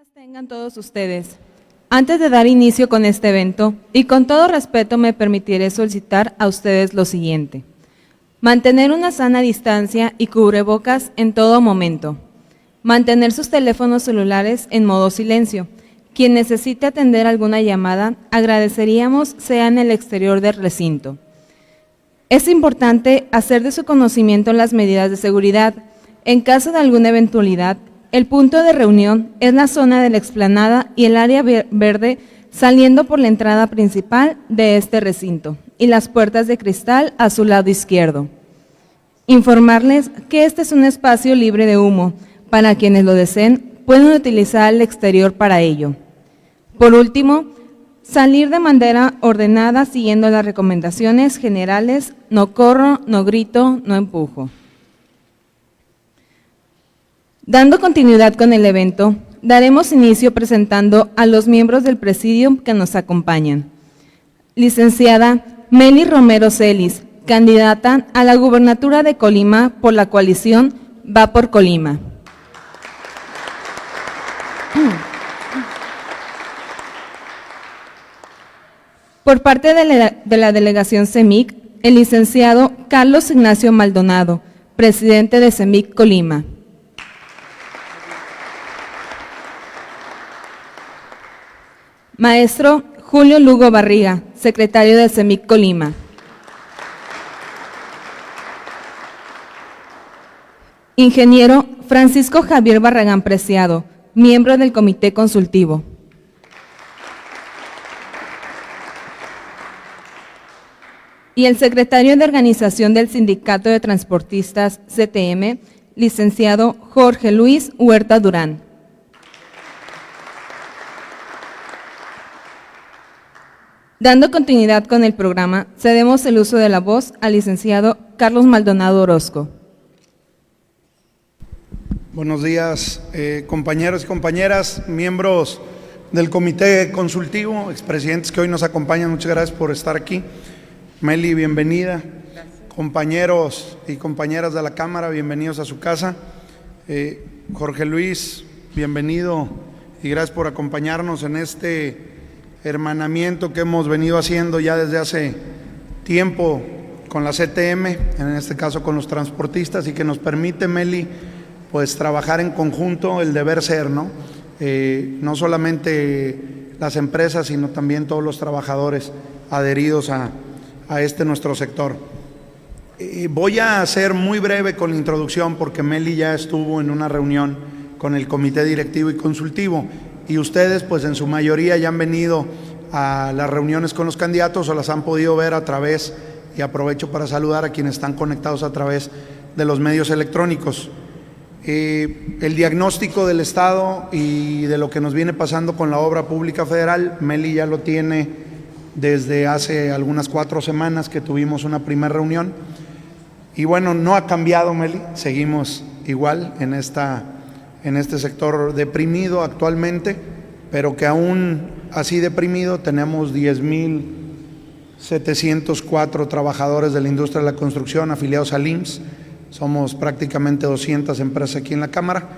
días tengan todos ustedes. Antes de dar inicio con este evento, y con todo respeto me permitiré solicitar a ustedes lo siguiente. Mantener una sana distancia y cubrebocas en todo momento. Mantener sus teléfonos celulares en modo silencio. Quien necesite atender alguna llamada, agradeceríamos sea en el exterior del recinto. Es importante hacer de su conocimiento las medidas de seguridad. En caso de alguna eventualidad, el punto de reunión es la zona de la explanada y el área verde saliendo por la entrada principal de este recinto y las puertas de cristal a su lado izquierdo. Informarles que este es un espacio libre de humo. Para quienes lo deseen, pueden utilizar el exterior para ello. Por último, salir de manera ordenada siguiendo las recomendaciones generales: no corro, no grito, no empujo. Dando continuidad con el evento, daremos inicio presentando a los miembros del presidium que nos acompañan. Licenciada Meli Romero Celis, candidata a la gubernatura de Colima por la coalición Va por Colima. Por parte de la delegación CEMIC, el licenciado Carlos Ignacio Maldonado, presidente de CEMIC Colima. Maestro Julio Lugo Barriga, secretario de CEMIC Colima. Ingeniero Francisco Javier Barragán Preciado, miembro del Comité Consultivo. Y el secretario de Organización del Sindicato de Transportistas CTM, licenciado Jorge Luis Huerta Durán. Dando continuidad con el programa, cedemos el uso de la voz al licenciado Carlos Maldonado Orozco. Buenos días, compañeros y compañeras, miembros del Comité Consultivo, expresidentes que hoy nos acompañan, muchas gracias por estar aquí. Meli, bienvenida. Gracias. Compañeros y compañeras de la Cámara, bienvenidos a su casa. Jorge Luis, bienvenido y gracias por acompañarnos en este hermanamiento que hemos venido haciendo ya desde hace tiempo con la CTM, en este caso con los transportistas, y que nos permite, Meli, pues trabajar en conjunto, el deber ser, ¿no? No solamente las empresas, sino también todos los trabajadores adheridos a este nuestro sector. Voy a ser muy breve con la introducción porque Meli ya estuvo en una reunión con el Comité Directivo y Consultivo y ustedes pues en su mayoría ya han venido a las reuniones con los candidatos o las han podido ver a través, y aprovecho para saludar a quienes están conectados a través de los medios electrónicos. El diagnóstico del Estado y de lo que nos viene pasando con la obra pública federal, Meli ya lo tiene desde hace algunas 4 semanas que tuvimos una primera reunión. Y bueno, no ha cambiado, Meli, seguimos igual en este sector deprimido actualmente, pero que aún así deprimido tenemos 10,704 trabajadores de la industria de la construcción afiliados al IMSS. Somos prácticamente 200 empresas aquí en la Cámara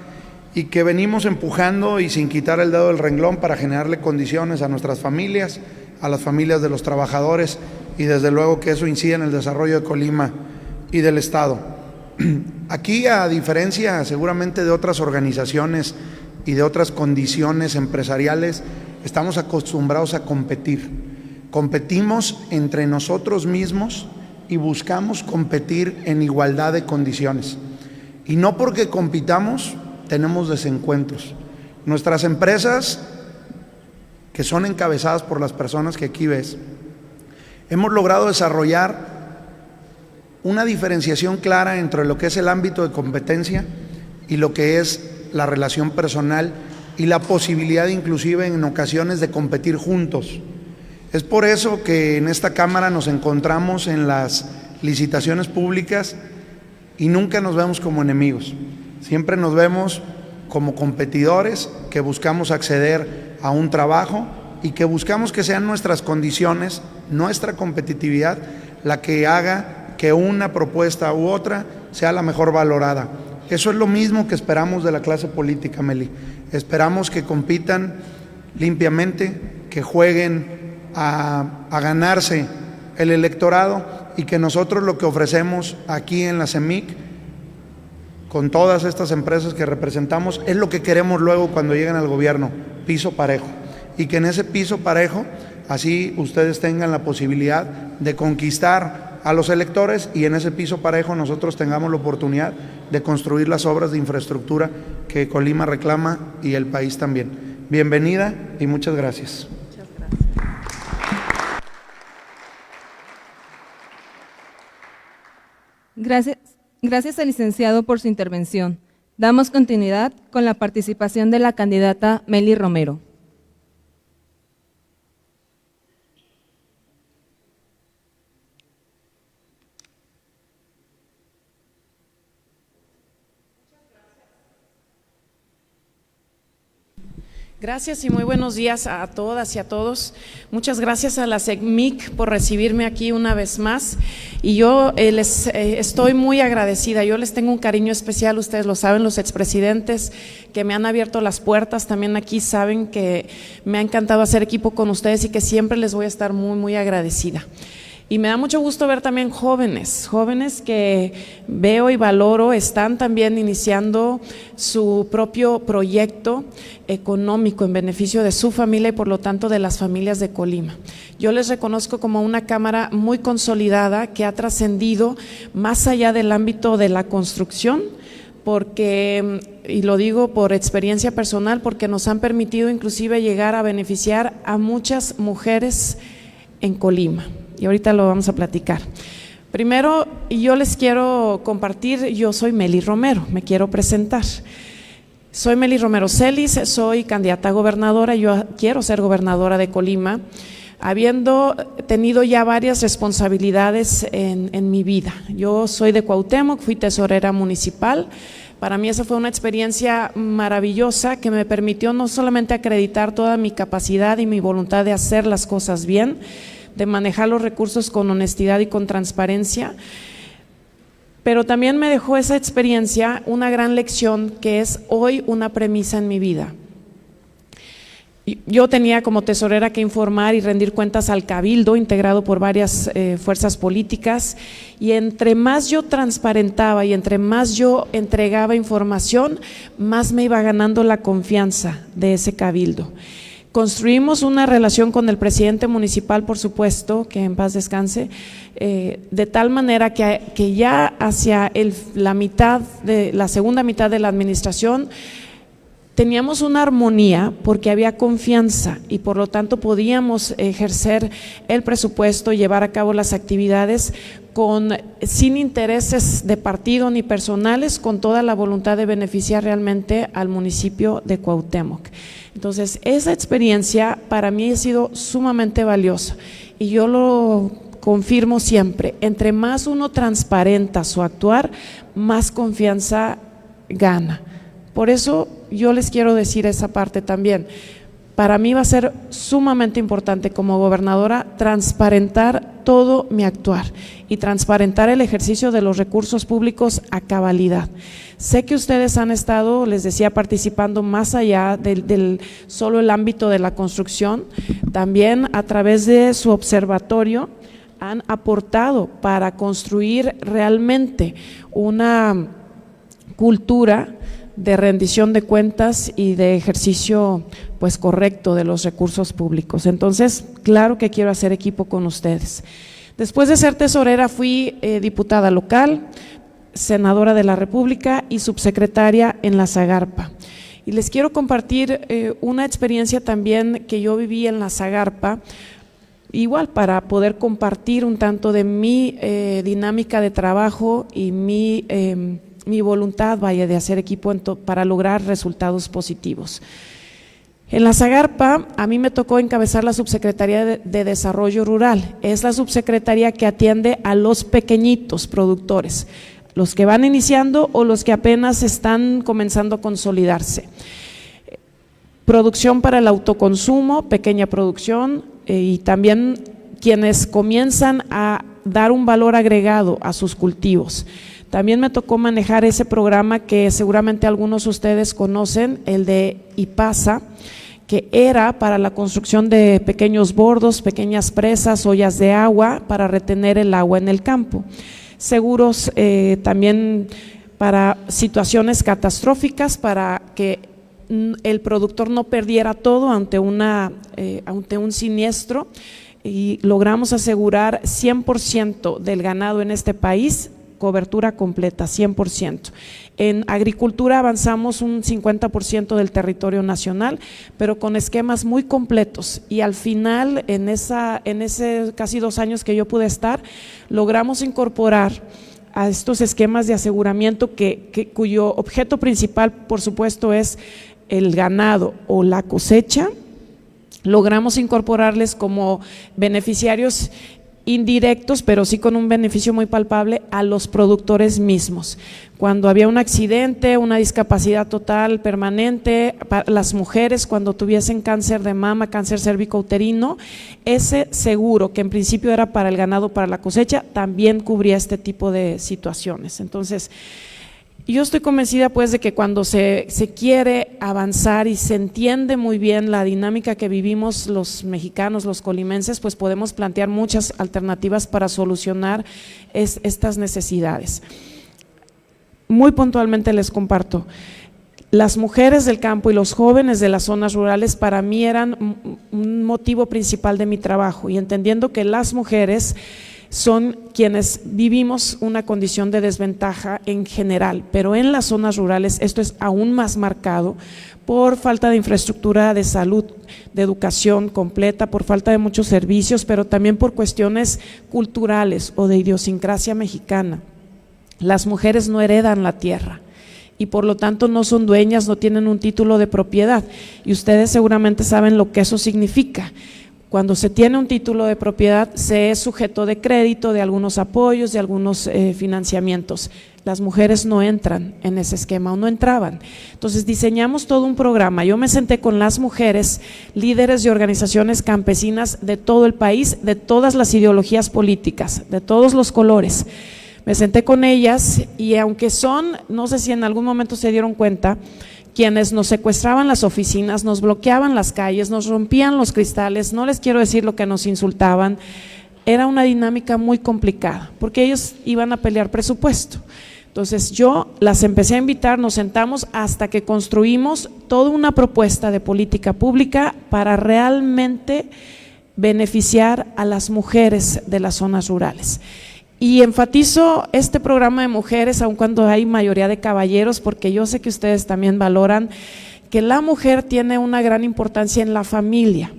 y que venimos empujando y sin quitar el dedo del renglón para generarle condiciones a nuestras familias, a las familias de los trabajadores y desde luego que eso incide en el desarrollo de Colima y del Estado. Aquí, a diferencia seguramente de otras organizaciones y de otras condiciones empresariales, estamos acostumbrados a competir. Competimos entre nosotros mismos y buscamos competir en igualdad de condiciones. Y no porque compitamos tenemos desencuentros. Nuestras empresas, que son encabezadas por las personas que aquí ves, hemos logrado desarrollar una diferenciación clara entre lo que es el ámbito de competencia y lo que es la relación personal y la posibilidad inclusive en ocasiones de competir juntos. Es por eso que en esta Cámara nos encontramos en las licitaciones públicas y nunca nos vemos como enemigos, siempre nos vemos como competidores que buscamos acceder a un trabajo y que buscamos que sean nuestras condiciones, nuestra competitividad, la que haga que una propuesta u otra sea la mejor valorada. Eso es lo mismo que esperamos de la clase política, Meli. Esperamos que compitan limpiamente, que jueguen a ganarse el electorado, y que nosotros lo que ofrecemos aquí en la CEMIC, con todas estas empresas que representamos, es lo que queremos luego cuando lleguen al gobierno: piso parejo. Y que en ese piso parejo, así ustedes tengan la posibilidad de conquistar a los electores, y en ese piso parejo nosotros tengamos la oportunidad de construir las obras de infraestructura que Colima reclama y el país también. Bienvenida y muchas gracias. Gracias al licenciado por su intervención. Damos continuidad con la participación de la candidata Meli Romero. Gracias y muy buenos días a todas y a todos. Muchas gracias a la CEMIC por recibirme aquí una vez más, y yo les estoy muy agradecida. Yo les tengo un cariño especial, ustedes lo saben, los expresidentes que me han abierto las puertas también aquí saben que me ha encantado hacer equipo con ustedes y que siempre les voy a estar muy, muy agradecida. Y me da mucho gusto ver también jóvenes que veo y valoro, están también iniciando su propio proyecto económico en beneficio de su familia y por lo tanto de las familias de Colima. Yo les reconozco como una Cámara muy consolidada que ha trascendido más allá del ámbito de la construcción, porque, y lo digo por experiencia personal, porque nos han permitido inclusive llegar a beneficiar a muchas mujeres en Colima. Y ahorita lo vamos a platicar. Primero, yo les quiero compartir, yo soy Meli Romero, me quiero presentar. Soy Meli Romero Celis, soy candidata a gobernadora, yo quiero ser gobernadora de Colima, habiendo tenido ya varias responsabilidades en mi vida. Yo soy de Cuauhtémoc, fui tesorera municipal. Para mí esa fue una experiencia maravillosa que me permitió no solamente acreditar toda mi capacidad y mi voluntad de hacer las cosas bien, de manejar los recursos con honestidad y con transparencia, pero también me dejó esa experiencia una gran lección que es hoy una premisa en mi vida. Yo tenía como tesorera que informar y rendir cuentas al Cabildo, integrado por varias fuerzas políticas, y entre más yo transparentaba y entre más yo entregaba información, más me iba ganando la confianza de ese Cabildo. Construimos una relación con el presidente municipal, por supuesto, que en paz descanse, de tal manera que ya hacia la segunda mitad de la administración teníamos una armonía porque había confianza y por lo tanto podíamos ejercer el presupuesto y llevar a cabo las actividades sin intereses de partido ni personales, con toda la voluntad de beneficiar realmente al municipio de Cuauhtémoc. Entonces, esa experiencia para mí ha sido sumamente valiosa y yo lo confirmo siempre: entre más uno transparenta su actuar, más confianza gana. Por eso yo les quiero decir esa parte también. Para mí va a ser sumamente importante como gobernadora transparentar todo mi actuar y transparentar el ejercicio de los recursos públicos a cabalidad. Sé que ustedes han estado, les decía, participando más allá del solo el ámbito de la construcción, también a través de su observatorio han aportado para construir realmente una cultura de rendición de cuentas y de ejercicio pues correcto de los recursos públicos. Entonces, claro que quiero hacer equipo con ustedes. Después de ser tesorera fui diputada local, senadora de la República y subsecretaria en la Zagarpa. Y les quiero compartir una experiencia también que yo viví en la Zagarpa, igual para poder compartir un tanto de mi dinámica de trabajo y mi voluntad, de hacer equipo para lograr resultados positivos. En la Zagarpa a mí me tocó encabezar la Subsecretaría de Desarrollo Rural. Es la subsecretaría que atiende a los pequeñitos productores, los que van iniciando o los que apenas están comenzando a consolidarse. Producción para el autoconsumo, pequeña producción, y también quienes comienzan a dar un valor agregado a sus cultivos. También me tocó manejar ese programa que seguramente algunos de ustedes conocen, el de IPASA, que era para la construcción de pequeños bordos, pequeñas presas, ollas de agua para retener el agua en el campo. Seguros también para situaciones catastróficas, para que el productor no perdiera todo ante un siniestro, y logramos asegurar 100% del ganado en este país, cobertura completa, 100%. En agricultura avanzamos un 50% del territorio nacional, pero con esquemas muy completos, y al final, en ese casi 2 años que yo pude estar, logramos incorporar a estos esquemas de aseguramiento cuyo objeto principal, por supuesto, es el ganado o la cosecha. Logramos incorporarles como beneficiarios indirectos, pero sí con un beneficio muy palpable, a los productores mismos. Cuando había un accidente, una discapacidad total permanente, para las mujeres cuando tuviesen cáncer de mama, cáncer cérvico-uterino, ese seguro, que en principio era para el ganado, para la cosecha, también cubría este tipo de situaciones. Entonces, yo estoy convencida pues de que cuando se quiere avanzar y se entiende muy bien la dinámica que vivimos los mexicanos, los colimenses, pues podemos plantear muchas alternativas para solucionar estas necesidades. Muy puntualmente les comparto, las mujeres del campo y los jóvenes de las zonas rurales para mí eran un motivo principal de mi trabajo, y entendiendo que las mujeres son quienes vivimos una condición de desventaja en general, pero en las zonas rurales esto es aún más marcado por falta de infraestructura de salud, de educación completa, por falta de muchos servicios, pero también por cuestiones culturales o de idiosincrasia mexicana. Las mujeres no heredan la tierra y por lo tanto no son dueñas, no tienen un título de propiedad, y ustedes seguramente saben lo que eso significa. Cuando se tiene un título de propiedad, se es sujeto de crédito, de algunos apoyos, de algunos financiamientos. Las mujeres no entran en ese esquema o no entraban. Entonces diseñamos todo un programa. Yo me senté con las mujeres, líderes de organizaciones campesinas de todo el país, de todas las ideologías políticas, de todos los colores. Me senté con ellas y aunque son, no sé si en algún momento se dieron cuenta, quienes nos secuestraban las oficinas, nos bloqueaban las calles, nos rompían los cristales, no les quiero decir lo que nos insultaban, era una dinámica muy complicada, porque ellos iban a pelear presupuesto. Entonces yo las empecé a invitar, nos sentamos hasta que construimos toda una propuesta de política pública para realmente beneficiar a las mujeres de las zonas rurales. Y enfatizo este programa de mujeres, aun cuando hay mayoría de caballeros, porque yo sé que ustedes también valoran que la mujer tiene una gran importancia en la familia,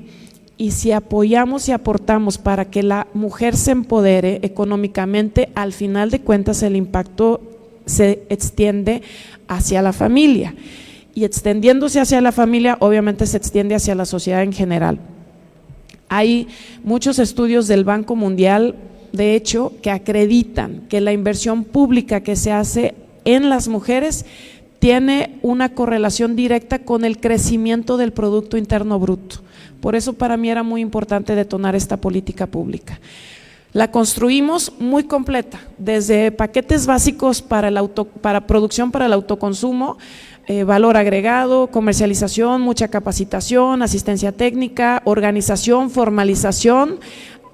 y si apoyamos y aportamos para que la mujer se empodere económicamente, al final de cuentas el impacto se extiende hacia la familia, y extendiéndose hacia la familia obviamente se extiende hacia la sociedad en general. Hay muchos estudios del Banco Mundial, de hecho, que acreditan que la inversión pública que se hace en las mujeres tiene una correlación directa con el crecimiento del Producto Interno Bruto. Por eso para mí era muy importante detonar esta política pública. La construimos muy completa, desde paquetes básicos para producción para el autoconsumo, valor agregado, comercialización, mucha capacitación, asistencia técnica, organización, formalización,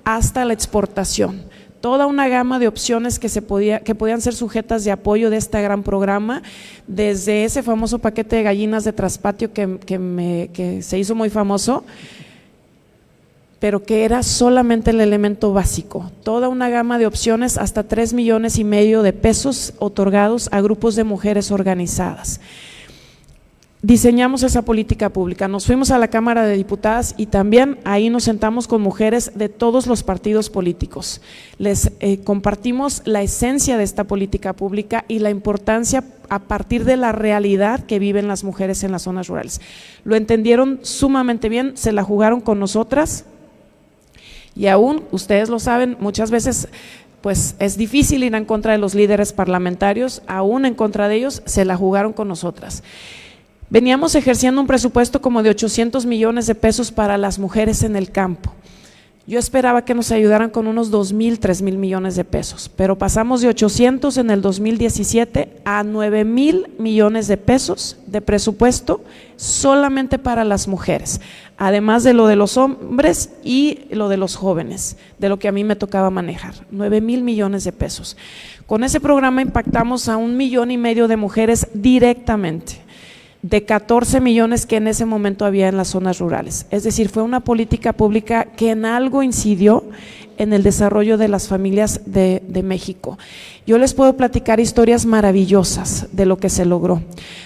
hasta la exportación. Toda una gama de opciones que podían ser sujetas de apoyo de este gran programa, desde ese famoso paquete de gallinas de traspatio que se hizo muy famoso, pero que era solamente el elemento básico. Toda una gama de opciones, hasta 3,5 millones de pesos otorgados a grupos de mujeres organizadas. Diseñamos esa política pública, nos fuimos a la Cámara de Diputadas y también ahí nos sentamos con mujeres de todos los partidos políticos. Les compartimos la esencia de esta política pública y la importancia a partir de la realidad que viven las mujeres en las zonas rurales. Lo entendieron sumamente bien, se la jugaron con nosotras, y aún, ustedes lo saben, muchas veces pues es difícil ir en contra de los líderes parlamentarios, aún en contra de ellos se la jugaron con nosotras. Veníamos ejerciendo un presupuesto como de 800 millones de pesos para las mujeres en el campo. Yo esperaba que nos ayudaran con unos 2,000, 3,000 millones de pesos, pero pasamos de 800 en el 2017 a 9,000 millones de pesos de presupuesto solamente para las mujeres, además de lo de los hombres y lo de los jóvenes, de lo que a mí me tocaba manejar, 9,000 millones de pesos. Con ese programa impactamos a 1,5 millones de mujeres directamente, de 14 millones que en ese momento había en las zonas rurales. Es decir, fue una política pública que en algo incidió en el desarrollo de las familias de México. Yo les puedo platicar historias maravillosas de lo que se logró.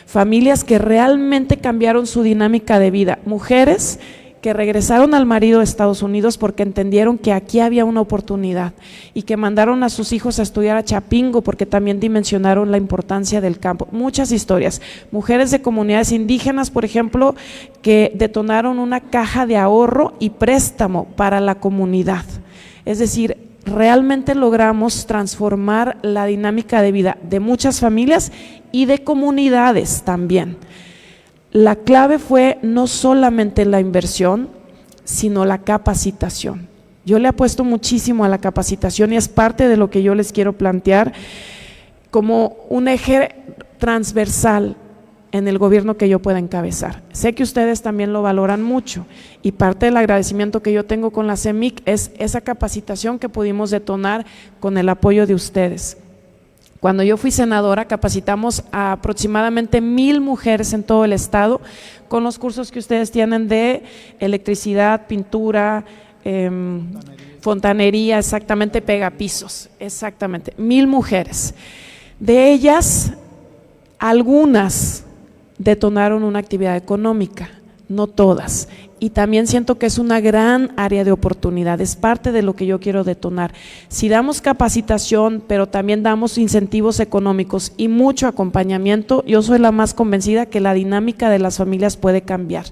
Familias que realmente cambiaron su dinámica de vida, mujeres que regresaron al marido de Estados Unidos porque entendieron que aquí había una oportunidad y que mandaron a sus hijos a estudiar a Chapingo porque también dimensionaron la importancia del campo. Muchas historias. Mujeres de comunidades indígenas, por ejemplo, que detonaron una caja de ahorro y préstamo para la comunidad. Es decir, realmente logramos transformar la dinámica de vida de muchas familias y de comunidades también. La clave fue no solamente la inversión, sino la capacitación. Yo le apuesto muchísimo a la capacitación y es parte de lo que yo les quiero plantear como un eje transversal en el gobierno que yo pueda encabezar. Sé que ustedes también lo valoran mucho y parte del agradecimiento que yo tengo con la CEMIC es esa capacitación que pudimos detonar con el apoyo de ustedes. Cuando yo fui senadora, capacitamos a aproximadamente 1,000 mujeres en todo el estado con los cursos que ustedes tienen de electricidad, pintura, fontanería, exactamente, pegapisos, exactamente, 1,000 mujeres. De ellas, algunas detonaron una actividad económica, no todas. Y también siento que es una gran área de oportunidad, es parte de lo que yo quiero detonar. Si damos capacitación, pero también damos incentivos económicos y mucho acompañamiento, yo soy la más convencida que la dinámica de las familias puede cambiar.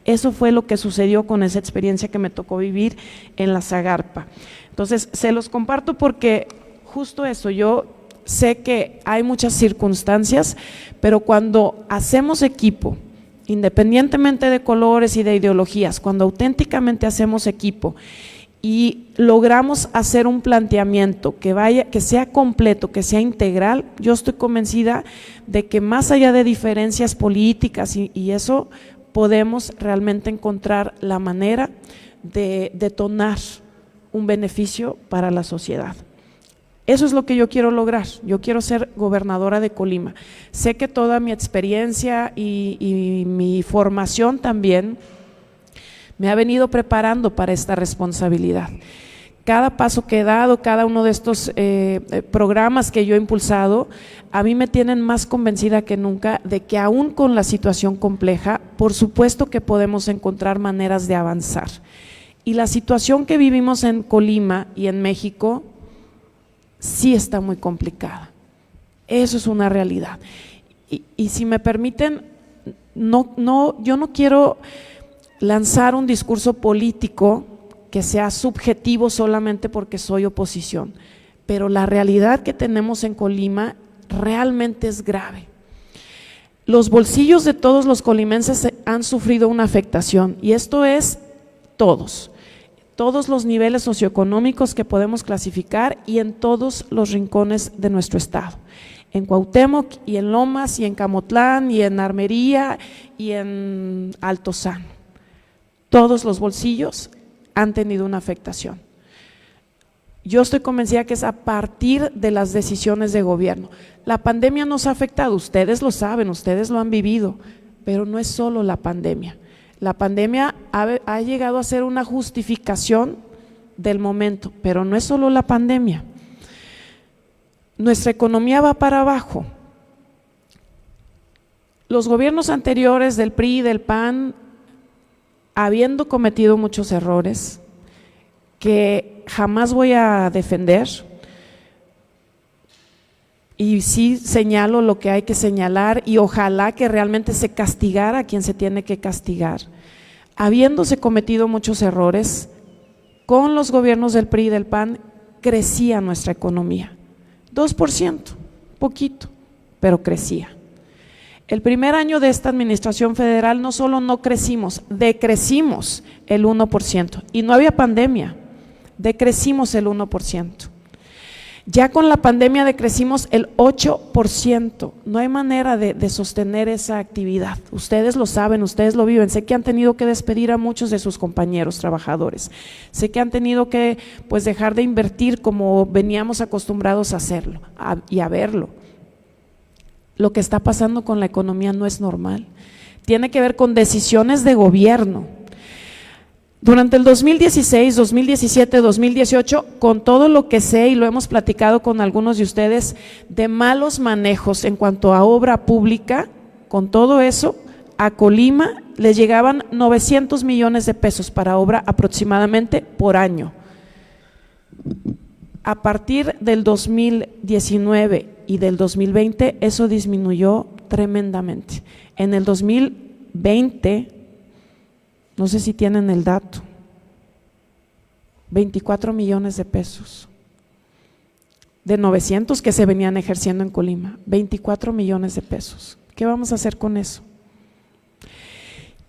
Eso fue lo que sucedió con esa experiencia que me tocó vivir en la Zagarpa. Entonces, se los comparto porque justo eso, yo sé que hay muchas circunstancias, pero cuando hacemos equipo, independientemente de colores y de ideologías, cuando auténticamente hacemos equipo y logramos hacer un planteamiento que sea completo, que sea integral, yo estoy convencida de que más allá de diferencias políticas y eso, podemos realmente encontrar la manera de detonar un beneficio para la sociedad. Eso es lo que yo quiero lograr. Yo quiero ser gobernadora de Colima. Sé que toda mi experiencia y mi formación también me ha venido preparando para esta responsabilidad. Cada paso que he dado, cada uno de estos programas que yo he impulsado, a mí me tienen más convencida que nunca de que aún con la situación compleja, por supuesto que podemos encontrar maneras de avanzar. Y la situación que vivimos en Colima y en México sí está muy complicada. Eso es una realidad. Y si me permiten, yo no quiero lanzar un discurso político que sea subjetivo solamente porque soy oposición, pero la realidad que tenemos en Colima realmente es grave. Los bolsillos de todos los colimenses han sufrido una afectación y esto es todos los niveles socioeconómicos que podemos clasificar y en todos los rincones de nuestro estado, en Cuauhtémoc y en Lomas y en Camotlán y en Armería y en Altozano. Todos los bolsillos han tenido una afectación. Yo estoy convencida que es a partir de las decisiones de gobierno. La pandemia nos ha afectado, ustedes lo saben, ustedes lo han vivido, pero no es solo la pandemia. La pandemia ha llegado a ser una justificación del momento, pero no es solo la pandemia. Nuestra economía va para abajo. Los gobiernos anteriores del PRI y del PAN, habiendo cometido muchos errores, que jamás voy a defender, y sí señalo lo que hay que señalar y ojalá que realmente se castigara a quien se tiene que castigar. Habiéndose cometido muchos errores, con los gobiernos del PRI y del PAN crecía nuestra economía, 2%, poquito, pero crecía. El primer año de esta administración federal no solo no crecimos, decrecimos el 1% y no había pandemia. decrecimos el 1%. Ya con la pandemia decrecimos el 8%. No hay manera de sostener esa actividad. Ustedes lo saben, ustedes lo viven. Sé que han tenido que despedir a muchos de sus compañeros trabajadores. Sé que han tenido que dejar de invertir como veníamos acostumbrados a hacerlo y a verlo. Lo que está pasando con la economía no es normal. Tiene que ver con decisiones de gobierno. Durante el 2016, 2017, 2018, con todo lo que sé y lo hemos platicado con algunos de ustedes de malos manejos en cuanto a obra pública, con todo eso, a Colima le llegaban 900 millones de pesos para obra aproximadamente por año. A partir del 2019 y del 2020, eso disminuyó tremendamente. En el 2020, no sé si tienen el dato, 24 millones de pesos, de 900 que se venían ejerciendo en Colima, 24 millones de pesos. ¿Qué vamos a hacer con eso?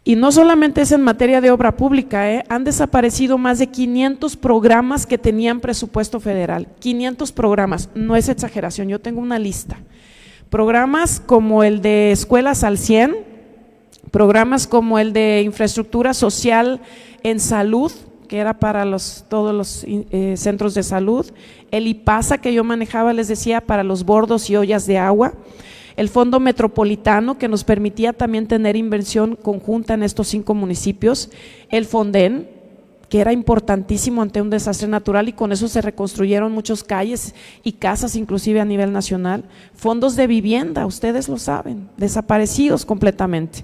Y no solamente es en materia de obra pública, han desaparecido más de 500 programas que tenían presupuesto federal, 500 programas, no es exageración, yo tengo una lista. Programas como el de Escuelas al 100, programas como el de infraestructura social en salud, que era para todos los centros de salud, el IPASA que yo manejaba, les decía, para los bordos y ollas de agua, el Fondo Metropolitano que nos permitía también tener inversión conjunta en estos 5 municipios, el FONDEN, que era importantísimo ante un desastre natural y con eso se reconstruyeron muchas calles y casas inclusive a nivel nacional, fondos de vivienda, ustedes lo saben, desaparecidos completamente.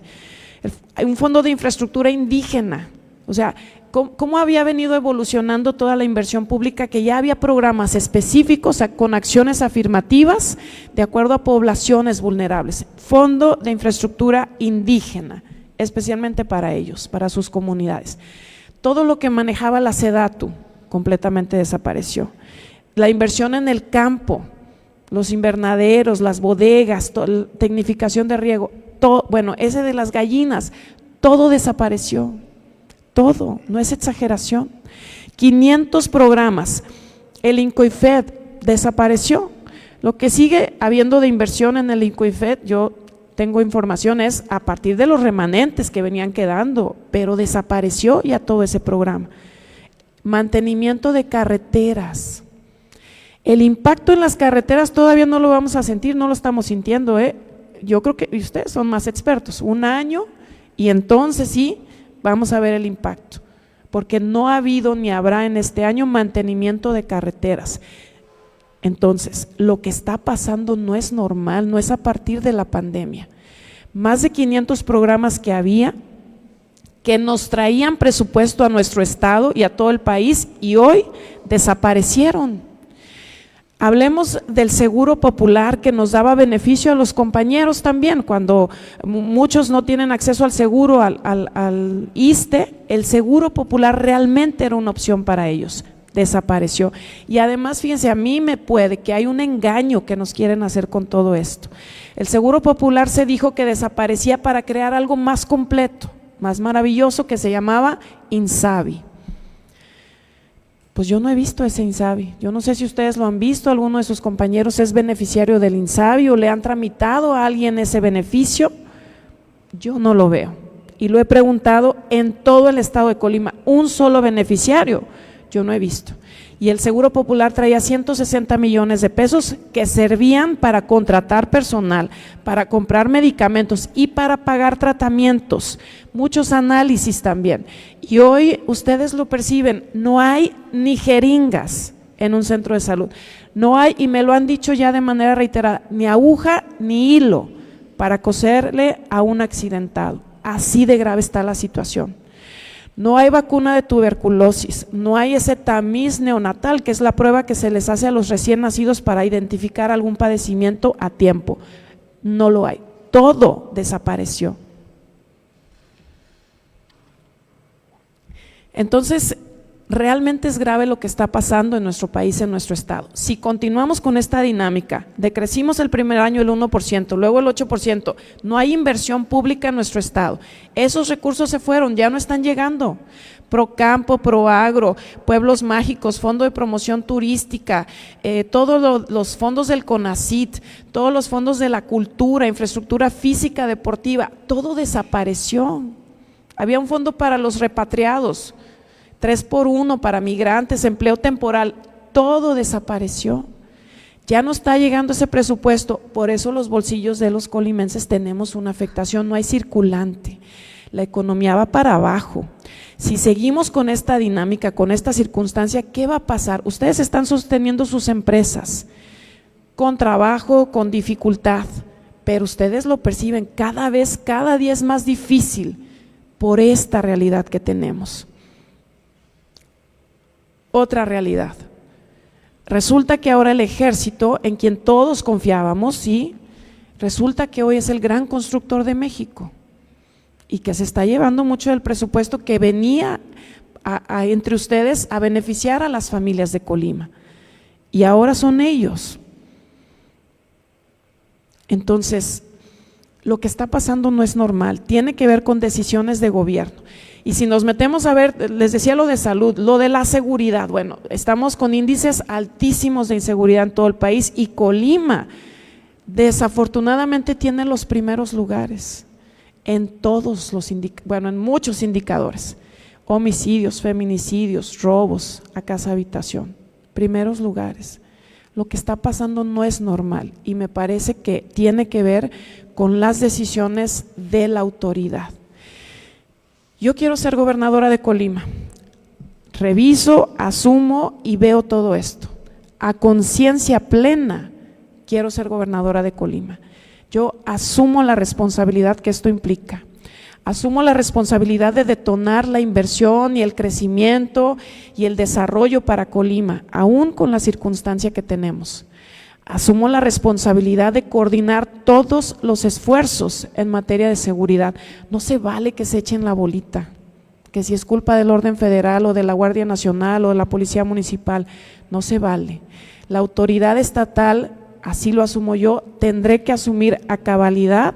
Un fondo de infraestructura indígena, o sea, ¿cómo había venido evolucionando toda la inversión pública? Que ya había programas específicos con acciones afirmativas de acuerdo a poblaciones vulnerables, fondo de infraestructura indígena, especialmente para ellos, para sus comunidades. Todo lo que manejaba la SEDATU completamente desapareció. La inversión en el campo, los invernaderos, las bodegas, tecnificación de riego, bueno, ese de las gallinas, todo desapareció, todo, no es exageración. 500 programas, el INCOIFED desapareció. Lo que sigue habiendo de inversión en el INCOIFED, yo tengo información, es a partir de los remanentes que venían quedando, pero desapareció ya todo ese programa. Mantenimiento de carreteras. El impacto en las carreteras todavía no lo vamos a sentir, no lo estamos sintiendo, Yo creo que ustedes son más expertos, 1 año y entonces sí vamos a ver el impacto, porque no ha habido ni habrá en este año mantenimiento de carreteras. Entonces, lo que está pasando no es normal, no es a partir de la pandemia. Más de 500 programas que había, que nos traían presupuesto a nuestro estado y a todo el país y hoy desaparecieron. Hablemos del seguro popular que nos daba beneficio a los compañeros también, cuando muchos no tienen acceso al seguro, al ISSSTE, el seguro popular realmente era una opción para ellos, desapareció. Y además, fíjense, a mí me puede que hay un engaño que nos quieren hacer con todo esto. El seguro popular se dijo que desaparecía para crear algo más completo, más maravilloso, que se llamaba INSABI. Pues yo no he visto ese INSABI, yo no sé si ustedes lo han visto, alguno de sus compañeros es beneficiario del INSABI o le han tramitado a alguien ese beneficio, yo no lo veo y lo he preguntado en todo el estado de Colima, un solo beneficiario, yo no he visto. Y el Seguro Popular traía 160 millones de pesos que servían para contratar personal, para comprar medicamentos y para pagar tratamientos, muchos análisis también. Y hoy ustedes lo perciben, no hay ni jeringas en un centro de salud, no hay, y me lo han dicho ya de manera reiterada, ni aguja ni hilo para coserle a un accidentado. Así de grave está la situación. No hay vacuna de tuberculosis, no hay ese tamiz neonatal, que es la prueba que se les hace a los recién nacidos para identificar algún padecimiento a tiempo. No lo hay, todo desapareció. Entonces, realmente es grave lo que está pasando en nuestro país, en nuestro estado. Si continuamos con esta dinámica, decrecimos el primer año el 1%, luego el 8%, no hay inversión pública en nuestro estado, esos recursos se fueron, ya no están llegando. Procampo, Proagro, Pueblos Mágicos, Fondo de Promoción Turística, todos los fondos del CONACYT, todos los fondos de la cultura, infraestructura física, deportiva, todo desapareció. Había un fondo para los repatriados, 3x1 para migrantes, empleo temporal, todo desapareció. Ya no está llegando ese presupuesto, por eso los bolsillos de los colimenses tenemos una afectación, no hay circulante, la economía va para abajo. Si seguimos con esta dinámica, con esta circunstancia, ¿qué va a pasar? Ustedes están sosteniendo sus empresas con trabajo, con dificultad, pero ustedes lo perciben cada día es más difícil por esta realidad que tenemos. Otra realidad. Resulta que ahora el ejército, en quien todos confiábamos, sí, resulta que hoy es el gran constructor de México y que se está llevando mucho del presupuesto que venía entre ustedes a beneficiar a las familias de Colima. Y ahora son ellos. Entonces, lo que está pasando no es normal, tiene que ver con decisiones de gobierno. Y si nos metemos a ver, les decía lo de salud, lo de la seguridad, bueno, estamos con índices altísimos de inseguridad en todo el país y Colima desafortunadamente tiene los primeros lugares en todos en muchos indicadores, homicidios, feminicidios, robos a casa habitación, primeros lugares. Lo que está pasando no es normal y me parece que tiene que ver con las decisiones de la autoridad. Yo quiero ser gobernadora de Colima, reviso, asumo y veo todo esto. A conciencia plena quiero ser gobernadora de Colima. Yo asumo la responsabilidad que esto implica. Asumo la responsabilidad de detonar la inversión y el crecimiento y el desarrollo para Colima, aún con la circunstancia que tenemos. Asumo la responsabilidad de coordinar todos los esfuerzos en materia de seguridad. No se vale que se echen la bolita, que si es culpa del orden federal o de la Guardia Nacional o de la Policía Municipal, no se vale. La autoridad estatal, así lo asumo yo, tendré que asumir a cabalidad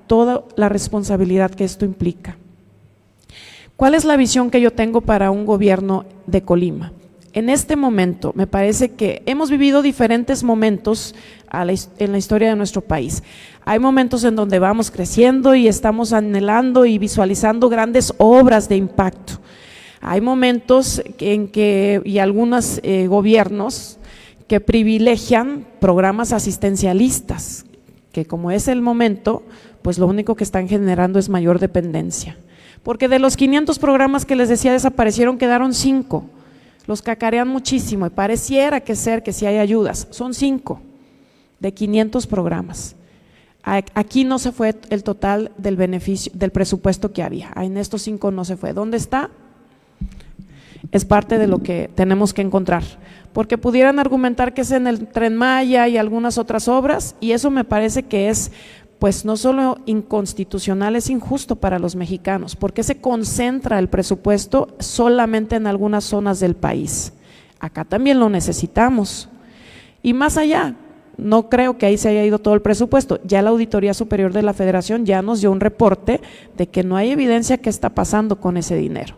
toda la responsabilidad que esto implica. ¿Cuál es la visión que yo tengo para un gobierno de Colima? En este momento me parece que hemos vivido diferentes momentos en la historia de nuestro país. Hay momentos en donde vamos creciendo y estamos anhelando y visualizando grandes obras de impacto. Hay momentos en que, y algunos gobiernos que privilegian programas asistencialistas, que como es el momento, pues lo único que están generando es mayor dependencia. Porque de los 500 programas que les decía desaparecieron, quedaron 5. Los cacarean muchísimo y pareciera que sí hay ayudas, son 5 de 500 programas. Aquí no se fue el total del beneficio, del presupuesto que había, en estos 5 no se fue. ¿Dónde está? Es parte de lo que tenemos que encontrar, porque pudieran argumentar que es en el Tren Maya y algunas otras obras, y eso me parece que es pues no solo inconstitucional, es injusto para los mexicanos, porque se concentra el presupuesto solamente en algunas zonas del país. Acá también lo necesitamos. Y más allá, no creo que ahí se haya ido todo el presupuesto. Ya la Auditoría Superior de la Federación ya nos dio un reporte de que no hay evidencia qué está pasando con ese dinero.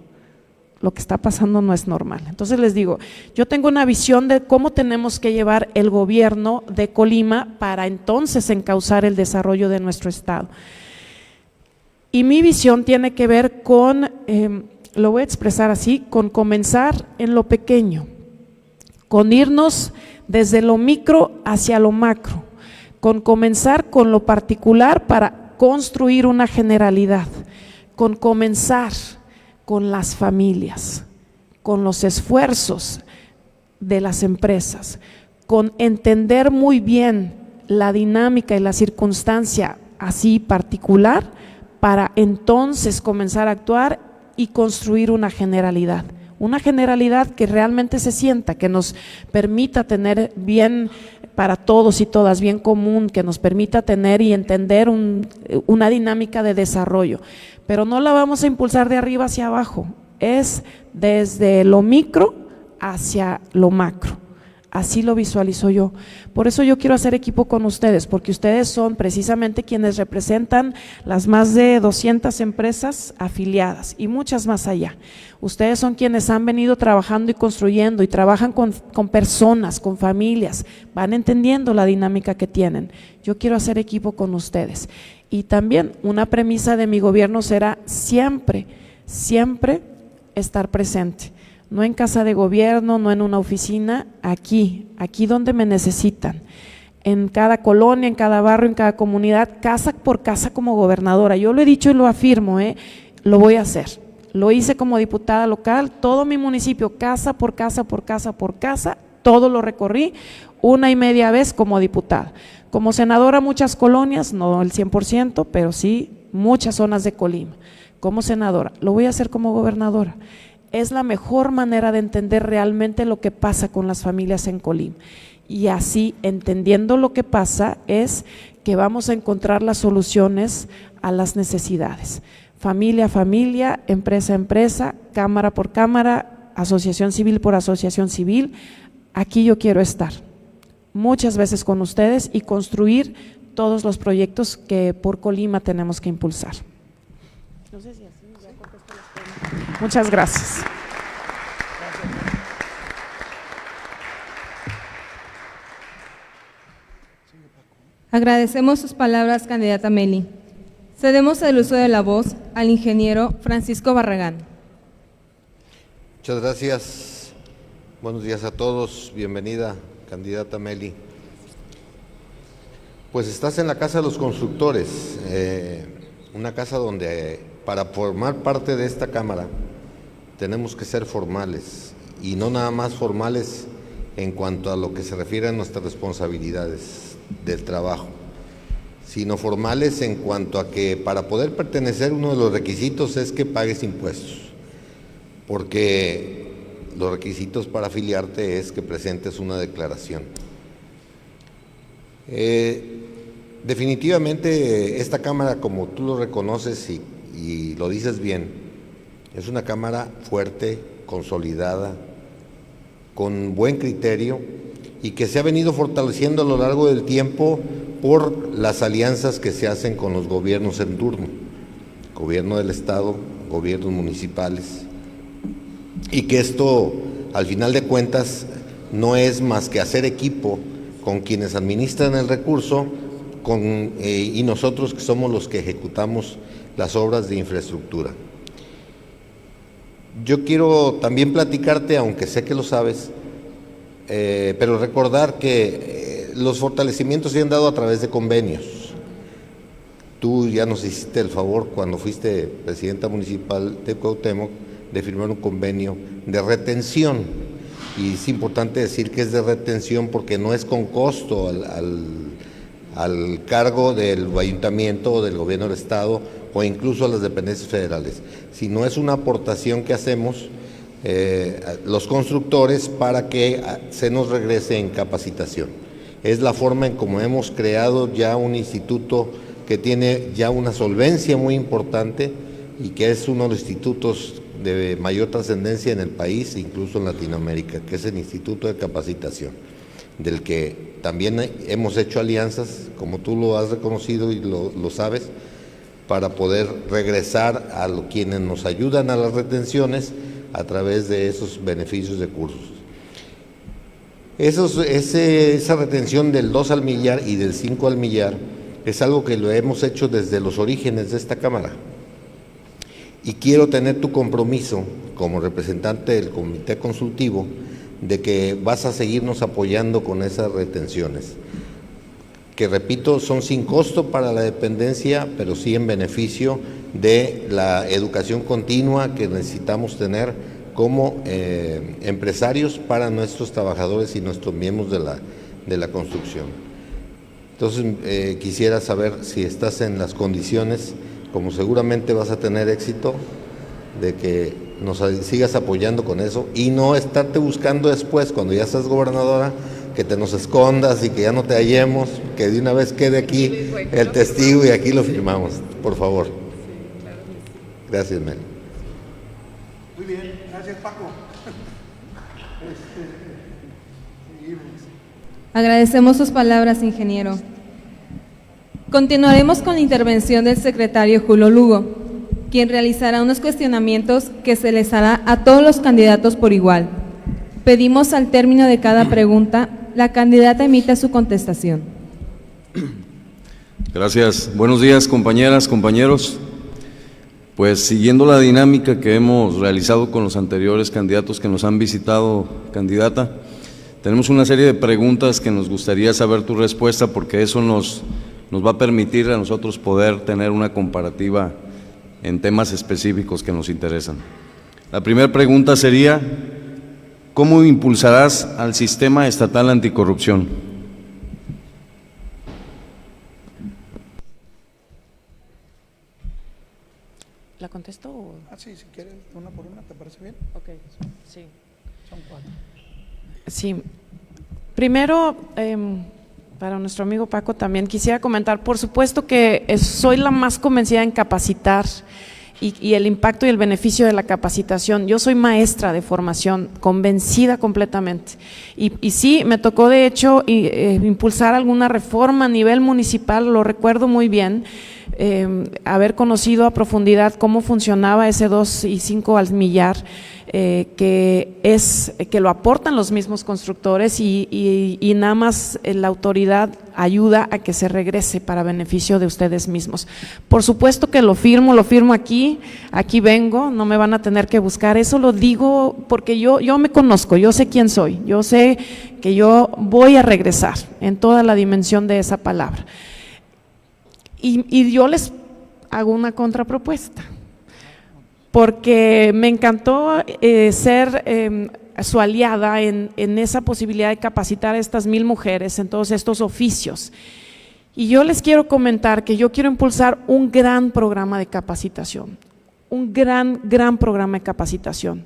Lo que está pasando no es normal. Entonces les digo, yo tengo una visión de cómo tenemos que llevar el gobierno de Colima para entonces encauzar el desarrollo de nuestro estado. Y mi visión tiene que ver con, lo voy a expresar así, con comenzar en lo pequeño, con irnos desde lo micro hacia lo macro, con comenzar con lo particular para construir una generalidad, con comenzar con las familias, con los esfuerzos de las empresas, con entender muy bien la dinámica y la circunstancia así particular para entonces comenzar a actuar y construir una generalidad que realmente se sienta, que nos permita tener bien para todos y todas, bien común, que nos permita tener y entender una dinámica de desarrollo, pero no la vamos a impulsar de arriba hacia abajo, es desde lo micro hacia lo macro, Así lo visualizo yo. Por eso yo quiero hacer equipo con ustedes, porque ustedes son precisamente quienes representan las más de 200 empresas afiliadas y muchas más allá. Ustedes son quienes han venido trabajando y construyendo y trabajan con personas, con familias, van entendiendo la dinámica que tienen. Yo quiero hacer equipo con ustedes. Y también una premisa de mi gobierno será siempre, siempre estar presente. No en casa de gobierno, no en una oficina, aquí donde me necesitan, en cada colonia, en cada barrio, en cada comunidad, casa por casa como gobernadora. Yo lo he dicho y lo afirmo, lo voy a hacer. Lo hice como diputada local, todo mi municipio, casa por casa, por casa, por casa, todo lo recorrí 1.5 veces como diputada. Como senadora muchas colonias, no el 100%, pero sí muchas zonas de Colima. Como senadora, lo voy a hacer como gobernadora. Es la mejor manera de entender realmente lo que pasa con las familias en Colima. Y así, entendiendo lo que pasa, es que vamos a encontrar las soluciones a las necesidades. Familia a familia, empresa a empresa, cámara por cámara, asociación civil por asociación civil. Aquí yo quiero estar muchas veces con ustedes y construir todos los proyectos que por Colima tenemos que impulsar. No sé si así ya contesto las preguntas. Muchas gracias. Agradecemos sus palabras, candidata Meli. Cedemos el uso de la voz al ingeniero Francisco Barragán. Muchas gracias. Buenos días a todos. Bienvenida, candidata Meli. Pues estás en la Casa de los Constructores, una casa donde para formar parte de esta Cámara tenemos que ser formales, y no nada más formales en cuanto a lo que se refiere a nuestras responsabilidades del trabajo, sino formales en cuanto a que para poder pertenecer uno de los requisitos es que pagues impuestos, porque los requisitos para afiliarte es que presentes una declaración. Definitivamente esta Cámara, como tú lo reconoces y lo dices bien, es una Cámara fuerte, consolidada, con buen criterio y que se ha venido fortaleciendo a lo largo del tiempo por las alianzas que se hacen con los gobiernos en turno, gobierno del Estado, gobiernos municipales, y que esto, al final de cuentas, no es más que hacer equipo con quienes administran el recurso y nosotros que somos los que ejecutamos las obras de infraestructura. Yo quiero también platicarte, aunque sé que lo sabes, pero recordar que los fortalecimientos se han dado a través de convenios. Tú ya nos hiciste el favor, cuando fuiste presidenta municipal de Cuauhtémoc, de firmar un convenio de retención, y es importante decir que es de retención porque no es con costo al cargo del ayuntamiento o del gobierno del estado o incluso a las dependencias federales, sino es una aportación que hacemos los constructores para que se nos regrese en capacitación. Es la forma en cómo hemos creado ya un instituto que tiene ya una solvencia muy importante y que es uno de los institutos de mayor trascendencia en el país, incluso en Latinoamérica, que es el Instituto de Capacitación, del que también hemos hecho alianzas, como tú lo has reconocido y lo sabes, para poder regresar a quienes nos ayudan a las retenciones a través de esos beneficios de cursos. Esa retención del 2 al millar y del 5 al millar es algo que lo hemos hecho desde los orígenes de esta Cámara. Y quiero tener tu compromiso como representante del Comité Consultivo de que vas a seguirnos apoyando con esas retenciones, que repito, son sin costo para la dependencia, pero sí en beneficio de la educación continua que necesitamos tener como empresarios para nuestros trabajadores y nuestros miembros de la construcción. Entonces, quisiera saber si estás en las condiciones, como seguramente vas a tener éxito, de que nos sigas apoyando con eso y no estarte buscando después, cuando ya seas gobernadora, que te nos escondas y que ya no te hallemos, que de una vez quede aquí el testigo y aquí lo firmamos, por favor. Gracias, Meli. Muy bien, gracias, Paco. Agradecemos sus palabras, ingeniero. Continuaremos con la intervención del secretario Julio Lugo, quien realizará unos cuestionamientos que se les hará a todos los candidatos por igual. Pedimos al término de cada pregunta, la candidata emita su contestación. Gracias. Buenos días, compañeras, compañeros. Pues siguiendo la dinámica que hemos realizado con los anteriores candidatos que nos han visitado, candidata, tenemos una serie de preguntas que nos gustaría saber tu respuesta, porque eso nos va a permitir a nosotros poder tener una comparativa en temas específicos que nos interesan. La primera pregunta sería: ¿cómo impulsarás al sistema estatal anticorrupción? ¿La contesto? O? Sí, si quieres, una por una, ¿te parece bien? Ok, sí. Son 4. Sí. Primero, para nuestro amigo Paco también quisiera comentar, por supuesto que soy la más convencida en capacitar y el impacto y el beneficio de la capacitación. Yo soy maestra de formación, convencida completamente. Y sí, me tocó de hecho impulsar alguna reforma a nivel municipal, lo recuerdo muy bien, haber conocido a profundidad cómo funcionaba ese 2 y 5 al millar, que lo aportan los mismos constructores y nada más la autoridad ayuda a que se regrese para beneficio de ustedes mismos. Por supuesto que lo firmo aquí vengo, no me van a tener que buscar, eso lo digo porque yo me conozco, yo sé quién soy, yo sé que yo voy a regresar en toda la dimensión de esa palabra. Y yo les hago una contrapropuesta, porque me encantó ser su aliada en esa posibilidad de capacitar a estas 1000 mujeres en todos estos oficios. Y yo les quiero comentar que yo quiero impulsar un gran programa de capacitación, un gran programa de capacitación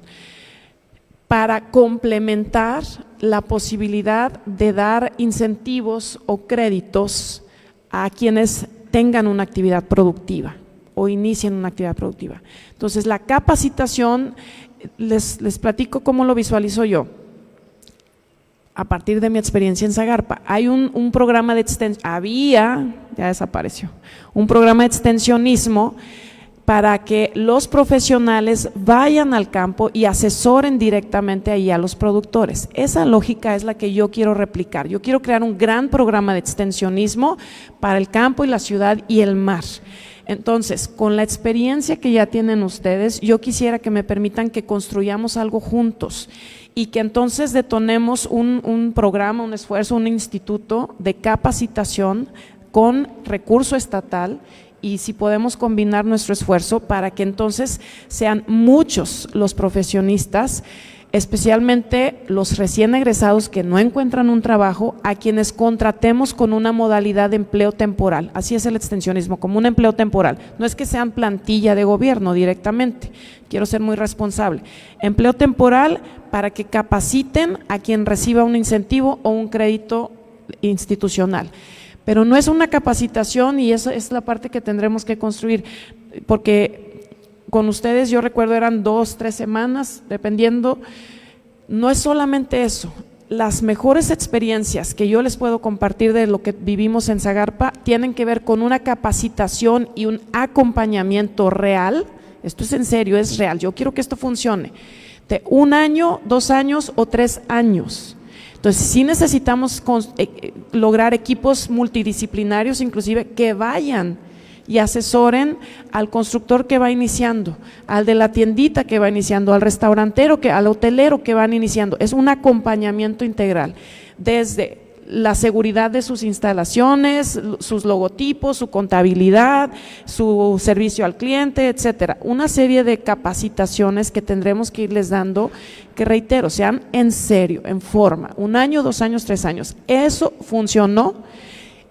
para complementar la posibilidad de dar incentivos o créditos a quienes tengan una actividad productiva o inicien una actividad productiva. Entonces, la capacitación, les platico cómo lo visualizo yo. A partir de mi experiencia en Zagarpa, hay un programa de extensión, ya desapareció, un programa de extensionismo para que los profesionales vayan al campo y asesoren directamente ahí a los productores. Esa lógica es la que yo quiero replicar. Yo quiero crear un gran programa de extensionismo para el campo y la ciudad y el mar. Entonces, con la experiencia que ya tienen ustedes, yo quisiera que me permitan que construyamos algo juntos y que entonces detonemos un programa, un esfuerzo, un instituto de capacitación con recurso estatal, y si podemos combinar nuestro esfuerzo para que entonces sean muchos los profesionistas, especialmente los recién egresados que no encuentran un trabajo, a quienes contratemos con una modalidad de empleo temporal. Así es el extensionismo, como un empleo temporal. No es que sean plantilla de gobierno directamente, quiero ser muy responsable. Empleo temporal para que capaciten a quien reciba un incentivo o un crédito institucional. Pero no es una capacitación, y eso es la parte que tendremos que construir, porque con ustedes yo recuerdo eran 2, 3 semanas, dependiendo. No es solamente eso, las mejores experiencias que yo les puedo compartir de lo que vivimos en Zagarpa tienen que ver con una capacitación y un acompañamiento real. Esto es en serio, es real, yo quiero que esto funcione, de 1 año, 2 años o 3 años. Entonces, sí necesitamos lograr equipos multidisciplinarios, inclusive que vayan y asesoren al constructor que va iniciando, al de la tiendita que va iniciando, al restaurantero, al hotelero que van iniciando. Es un acompañamiento integral, desde la seguridad de sus instalaciones, sus logotipos, su contabilidad, su servicio al cliente, etcétera. Una serie de capacitaciones que tendremos que irles dando, que reitero, sean en serio, en forma, 1 año, 2 años, 3 años. Eso funcionó.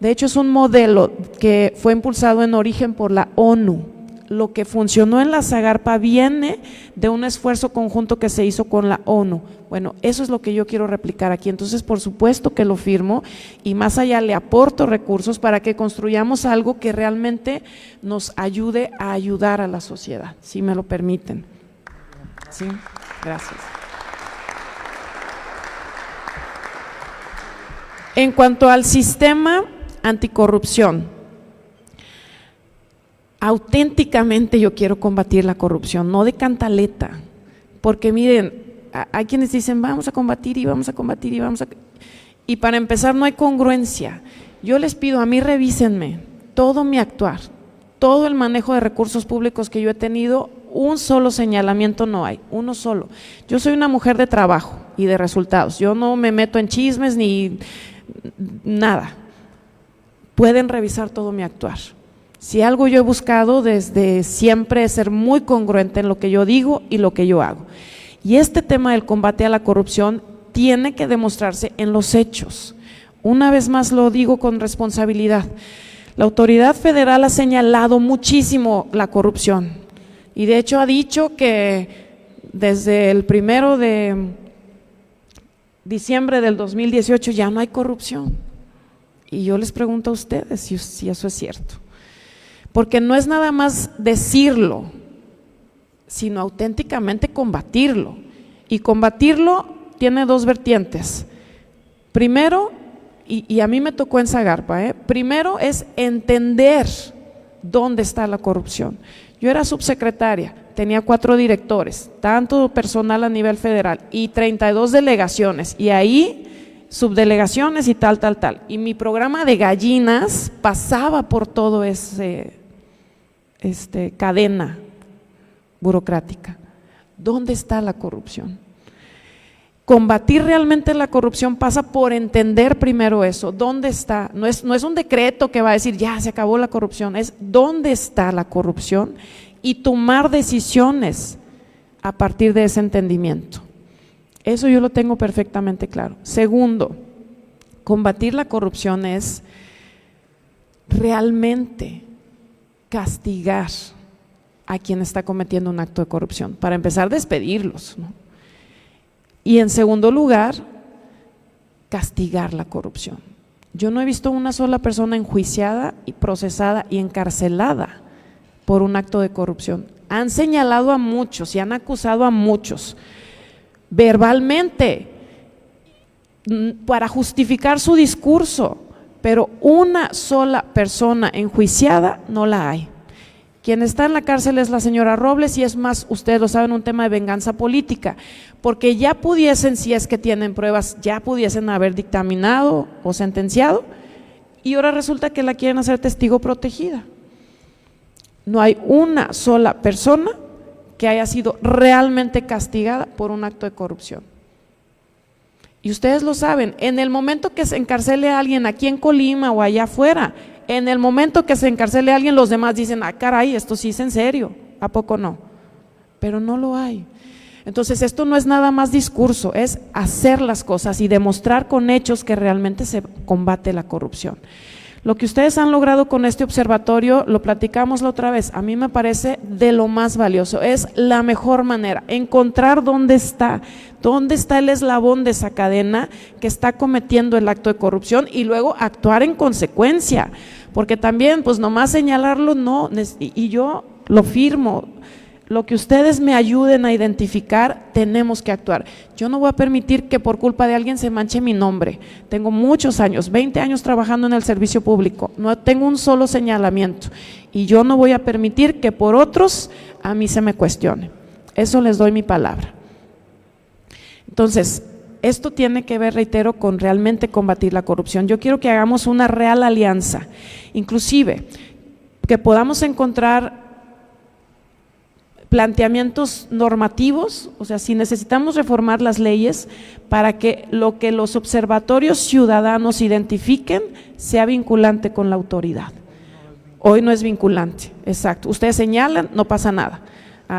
De hecho, es un modelo que fue impulsado en origen por la ONU. Lo que funcionó en la Zagarpa viene de un esfuerzo conjunto que se hizo con la ONU. Bueno, eso es lo que yo quiero replicar aquí. Entonces, por supuesto que lo firmo, y más allá le aporto recursos para que construyamos algo que realmente nos ayude a ayudar a la sociedad, si me lo permiten. Sí, gracias. En cuanto al sistema anticorrupción, auténticamente yo quiero combatir la corrupción, no de cantaleta, porque miren, hay quienes dicen vamos a combatir y vamos a combatir y vamos a… Y para empezar no hay congruencia. Yo les pido, a mí revísenme todo mi actuar, todo el manejo de recursos públicos que yo he tenido, un solo señalamiento no hay, uno solo. Yo soy una mujer de trabajo y de resultados, yo no me meto en chismes ni nada. Pueden revisar todo mi actuar. Si algo yo he buscado desde siempre es ser muy congruente en lo que yo digo y lo que yo hago. Y este tema del combate a la corrupción tiene que demostrarse en los hechos. Una vez más lo digo con responsabilidad. La autoridad federal ha señalado muchísimo la corrupción y de hecho ha dicho que desde el 1 de diciembre del 2018 ya no hay corrupción. Y yo les pregunto a ustedes si eso es cierto. Porque no es nada más decirlo, sino auténticamente combatirlo. Y combatirlo tiene dos vertientes. Primero, y a mí me tocó en Zagarpa, primero es entender dónde está la corrupción. Yo era subsecretaria, tenía 4 directores, tanto personal a nivel federal y 32 delegaciones, y ahí subdelegaciones y tal. Y mi programa de gallinas pasaba por todo ese cadena burocrática. ¿Dónde está la corrupción? Combatir realmente la corrupción pasa por entender primero eso, ¿dónde está? No es un decreto que va a decir ya se acabó la corrupción, es dónde está la corrupción y tomar decisiones a partir de ese entendimiento. Eso yo lo tengo perfectamente claro. Segundo, combatir la corrupción es realmente castigar a quien está cometiendo un acto de corrupción. Para empezar, despedirlos, ¿no? Y en segundo lugar, castigar la corrupción. Yo no he visto una sola persona enjuiciada y procesada y encarcelada por un acto de corrupción. Han señalado a muchos y han acusado a muchos verbalmente para justificar su discurso, pero una sola persona enjuiciada no la hay. Quien está en la cárcel es la señora Robles y es más, ustedes lo saben, un tema de venganza política, porque ya pudiesen, si es que tienen pruebas, ya pudiesen haber dictaminado o sentenciado y ahora resulta que la quieren hacer testigo protegida. No hay una sola persona que haya sido realmente castigada por un acto de corrupción. Y ustedes lo saben, en el momento que se encarcele a alguien aquí en Colima o allá afuera, en el momento que se encarcele a alguien, los demás dicen, ah, caray, esto sí es en serio, ¿a poco no? Pero no lo hay. Entonces esto no es nada más discurso, es hacer las cosas y demostrar con hechos que realmente se combate la corrupción. Lo que ustedes han logrado con este observatorio, lo platicamos la otra vez, a mí me parece de lo más valioso, es la mejor manera, encontrar dónde está el eslabón de esa cadena que está cometiendo el acto de corrupción y luego actuar en consecuencia, porque también pues nomás señalarlo no, y yo lo firmo. Lo que ustedes me ayuden a identificar, tenemos que actuar. Yo no voy a permitir que por culpa de alguien se manche mi nombre. Tengo muchos años, 20 años trabajando en el servicio público, no tengo un solo señalamiento y yo no voy a permitir que por otros a mí se me cuestione. Eso les doy mi palabra. Entonces, esto tiene que ver, reitero, con realmente combatir la corrupción. Yo quiero que hagamos una real alianza, inclusive que podamos encontrar planteamientos normativos, o sea, si necesitamos reformar las leyes para que lo que los observatorios ciudadanos identifiquen sea vinculante con la autoridad. Hoy no es vinculante, exacto. Ustedes señalan, no pasa nada.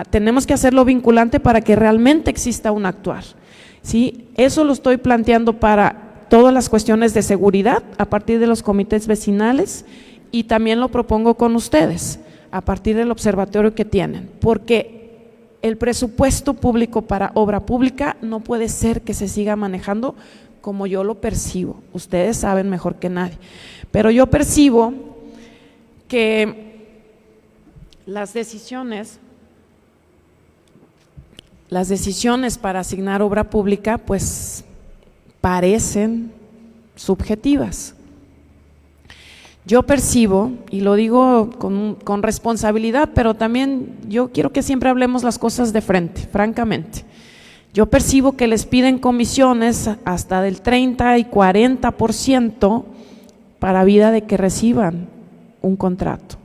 Tenemos que hacerlo vinculante para que realmente exista un actuar. ¿Sí? Eso lo estoy planteando para todas las cuestiones de seguridad a partir de los comités vecinales y también lo propongo con ustedes a partir del observatorio que tienen, porque el presupuesto público para obra pública no puede ser que se siga manejando como yo lo percibo, ustedes saben mejor que nadie, pero yo percibo que las decisiones para asignar obra pública pues parecen subjetivas. Yo percibo, y lo digo con responsabilidad, pero también yo quiero que siempre hablemos las cosas de frente, francamente. Yo percibo que les piden comisiones hasta del 30 y 40% para vida de que reciban un contrato.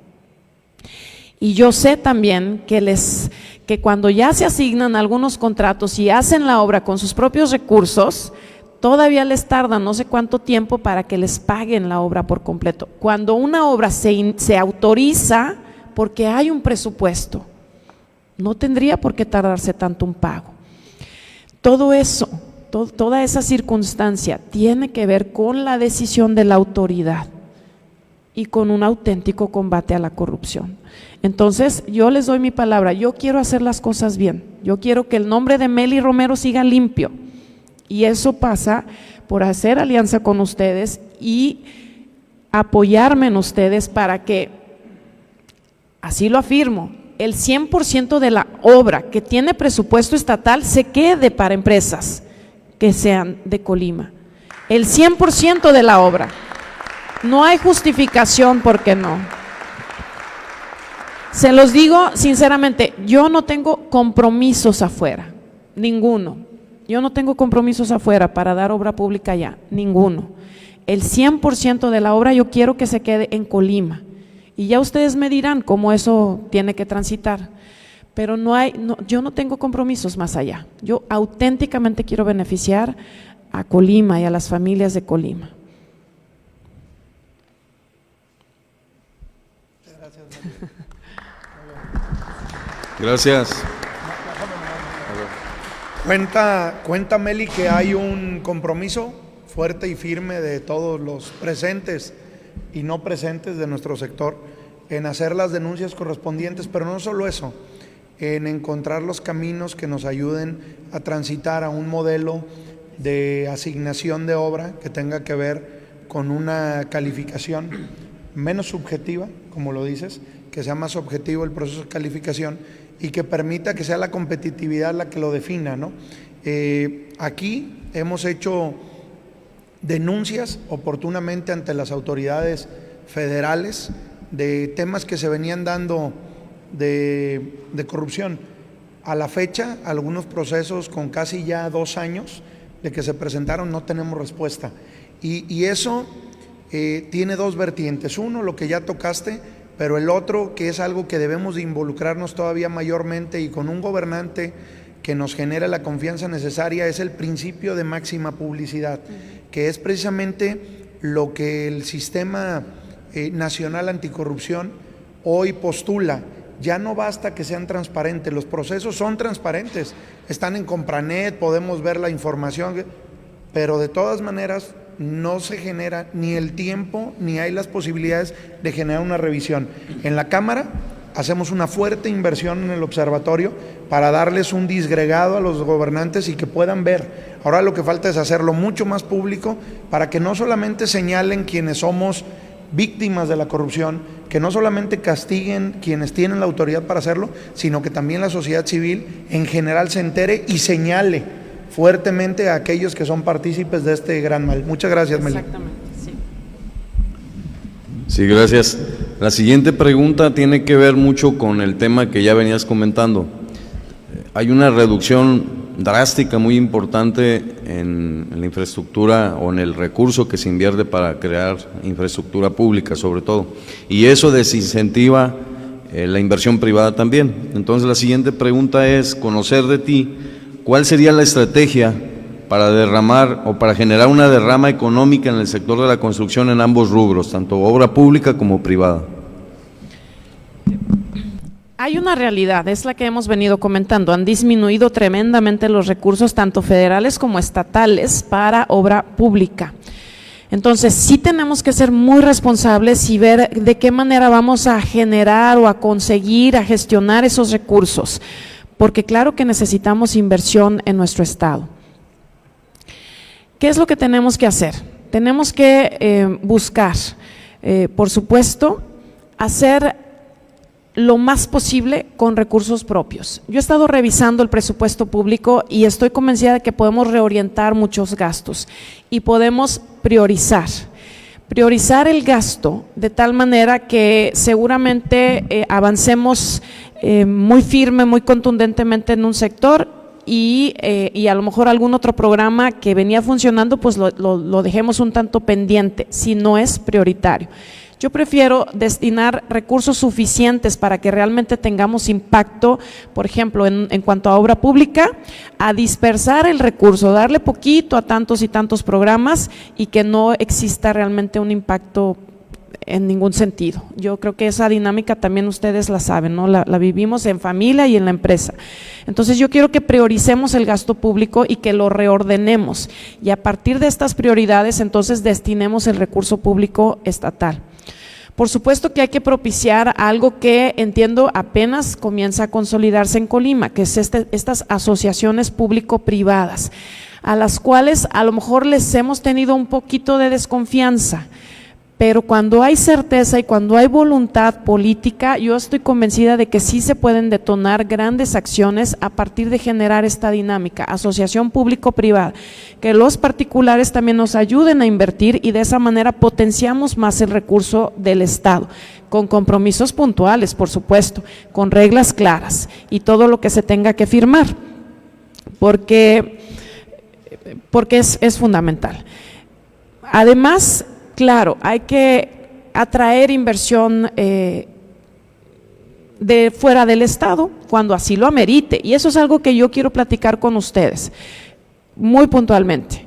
Y yo sé también que cuando ya se asignan algunos contratos y hacen la obra con sus propios recursos, todavía les tarda no sé cuánto tiempo para que les paguen la obra por completo. Cuando una obra se autoriza porque hay un presupuesto, no tendría por qué tardarse tanto un pago. Todo eso, toda esa circunstancia tiene que ver con la decisión de la autoridad y con un auténtico combate a la corrupción. Entonces, yo les doy mi palabra, yo quiero hacer las cosas bien, yo quiero que el nombre de Mely Romero siga limpio. Y eso pasa por hacer alianza con ustedes y apoyarme en ustedes para que, así lo afirmo, el 100% de la obra que tiene presupuesto estatal se quede para empresas que sean de Colima. El 100% de la obra. No hay justificación por qué no. Se los digo sinceramente, yo no tengo compromisos afuera, ninguno. Yo no tengo compromisos afuera para dar obra pública allá, ninguno. El 100% de la obra yo quiero que se quede en Colima. Y ya ustedes me dirán cómo eso tiene que transitar. Pero yo no tengo compromisos más allá. Yo auténticamente quiero beneficiar a Colima y a las familias de Colima. Gracias. Cuenta Mely que hay un compromiso fuerte y firme de todos los presentes y no presentes de nuestro sector en hacer las denuncias correspondientes, pero no solo eso, en encontrar los caminos que nos ayuden a transitar a un modelo de asignación de obra que tenga que ver con una calificación menos subjetiva, como lo dices, que sea más objetivo el proceso de calificación y que permita que sea la competitividad la que lo defina, ¿no? Aquí hemos hecho denuncias oportunamente ante las autoridades federales de temas que se venían dando de corrupción. A la fecha, algunos procesos con casi ya 2 años de que se presentaron no tenemos respuesta. Y eso tiene 2 vertientes. Uno, lo que ya tocaste, pero el otro, que es algo que debemos de involucrarnos todavía mayormente y con un gobernante que nos genere la confianza necesaria, es el principio de máxima publicidad, que es precisamente lo que el Sistema Nacional Anticorrupción hoy postula. Ya no basta que sean transparentes, los procesos son transparentes, están en Compranet, podemos ver la información, pero de todas maneras no se genera ni el tiempo ni hay las posibilidades de generar una revisión. En la Cámara hacemos una fuerte inversión en el observatorio para darles un disgregado a los gobernantes y que puedan ver. Ahora lo que falta es hacerlo mucho más público para que no solamente señalen quienes somos víctimas de la corrupción, que no solamente castiguen quienes tienen la autoridad para hacerlo, sino que también la sociedad civil en general se entere y señale fuertemente a aquellos que son partícipes de este gran mal. Muchas gracias, Mely. Exactamente, sí. Sí, gracias. La siguiente pregunta tiene que ver mucho con el tema que ya venías comentando. Hay una reducción drástica muy importante en la infraestructura o en el recurso que se invierte para crear infraestructura pública sobre todo, y eso desincentiva la inversión privada también. Entonces la siguiente pregunta es conocer de ti cuál sería la estrategia para derramar o para generar una derrama económica en el sector de la construcción en ambos rubros, tanto obra pública como privada. Hay una realidad, es la que hemos venido comentando, han disminuido tremendamente los recursos tanto federales como estatales para obra pública. Entonces sí tenemos que ser muy responsables y ver de qué manera vamos a generar o a conseguir, a gestionar esos recursos, porque claro que necesitamos inversión en nuestro estado. ¿Qué es lo que tenemos que hacer? Tenemos que buscar, por supuesto, hacer lo más posible con recursos propios. Yo he estado revisando el presupuesto público y estoy convencida de que podemos reorientar muchos gastos y podemos priorizar el gasto de tal manera que seguramente avancemos muy firme, muy contundentemente en un sector y a lo mejor algún otro programa que venía funcionando pues lo dejemos un tanto pendiente si no es prioritario. Yo prefiero destinar recursos suficientes para que realmente tengamos impacto, por ejemplo, en cuanto a obra pública, a dispersar el recurso, darle poquito a tantos y tantos programas y que no exista realmente un impacto en ningún sentido. Yo creo que esa dinámica también ustedes la saben, ¿no? La vivimos en familia y en la empresa. Entonces yo quiero que prioricemos el gasto público y que lo reordenemos y a partir de estas prioridades entonces destinemos el recurso público estatal. Por supuesto que hay que propiciar algo que entiendo apenas comienza a consolidarse en Colima, que es estas asociaciones público-privadas, a las cuales a lo mejor les hemos tenido un poquito de desconfianza, pero cuando hay certeza y cuando hay voluntad política, yo estoy convencida de que sí se pueden detonar grandes acciones a partir de generar esta dinámica, asociación público-privada, que los particulares también nos ayuden a invertir y de esa manera potenciamos más el recurso del Estado, con compromisos puntuales, por supuesto, con reglas claras y todo lo que se tenga que firmar, porque es fundamental. Además, claro, hay que atraer inversión de fuera del Estado cuando así lo amerite y eso es algo que yo quiero platicar con ustedes muy puntualmente,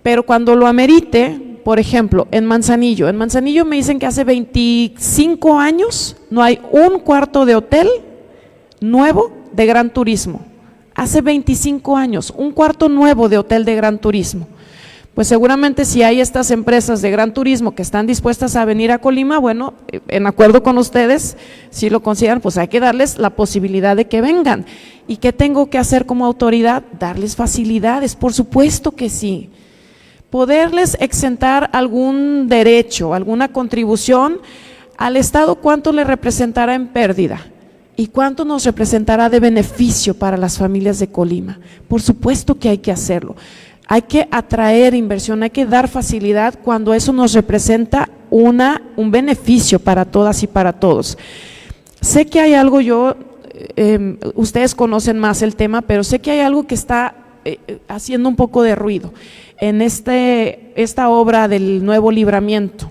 pero cuando lo amerite, por ejemplo, en Manzanillo me dicen que hace 25 años no hay un cuarto de hotel nuevo de Gran Turismo, hace 25 años, un cuarto nuevo de hotel de Gran Turismo. Pues seguramente si hay estas empresas de Gran Turismo que están dispuestas a venir a Colima, bueno, en acuerdo con ustedes, si lo consideran, pues hay que darles la posibilidad de que vengan. ¿Y qué tengo que hacer como autoridad? Darles facilidades, por supuesto que sí. Poderles exentar algún derecho, alguna contribución al Estado, ¿cuánto le representará en pérdida? ¿Y cuánto nos representará de beneficio para las familias de Colima? Por supuesto que hay que hacerlo. Hay que atraer inversión, hay que dar facilidad cuando eso nos representa un beneficio para todas y para todos. Sé que hay algo, ustedes conocen más el tema, pero sé que hay algo que está haciendo un poco de ruido en esta obra del Nuevo Libramiento.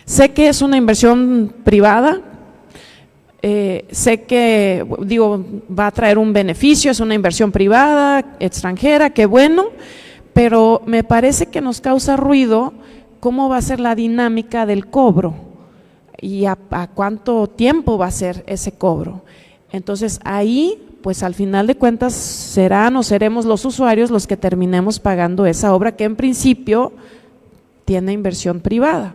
Sé que es una inversión privada. Sé que, va a traer un beneficio, es una inversión privada, extranjera, qué bueno, pero me parece que nos causa ruido cómo va a ser la dinámica del cobro y a cuánto tiempo va a ser ese cobro. Entonces ahí, pues al final de cuentas serán o seremos los usuarios los que terminemos pagando esa obra que en principio tiene inversión privada.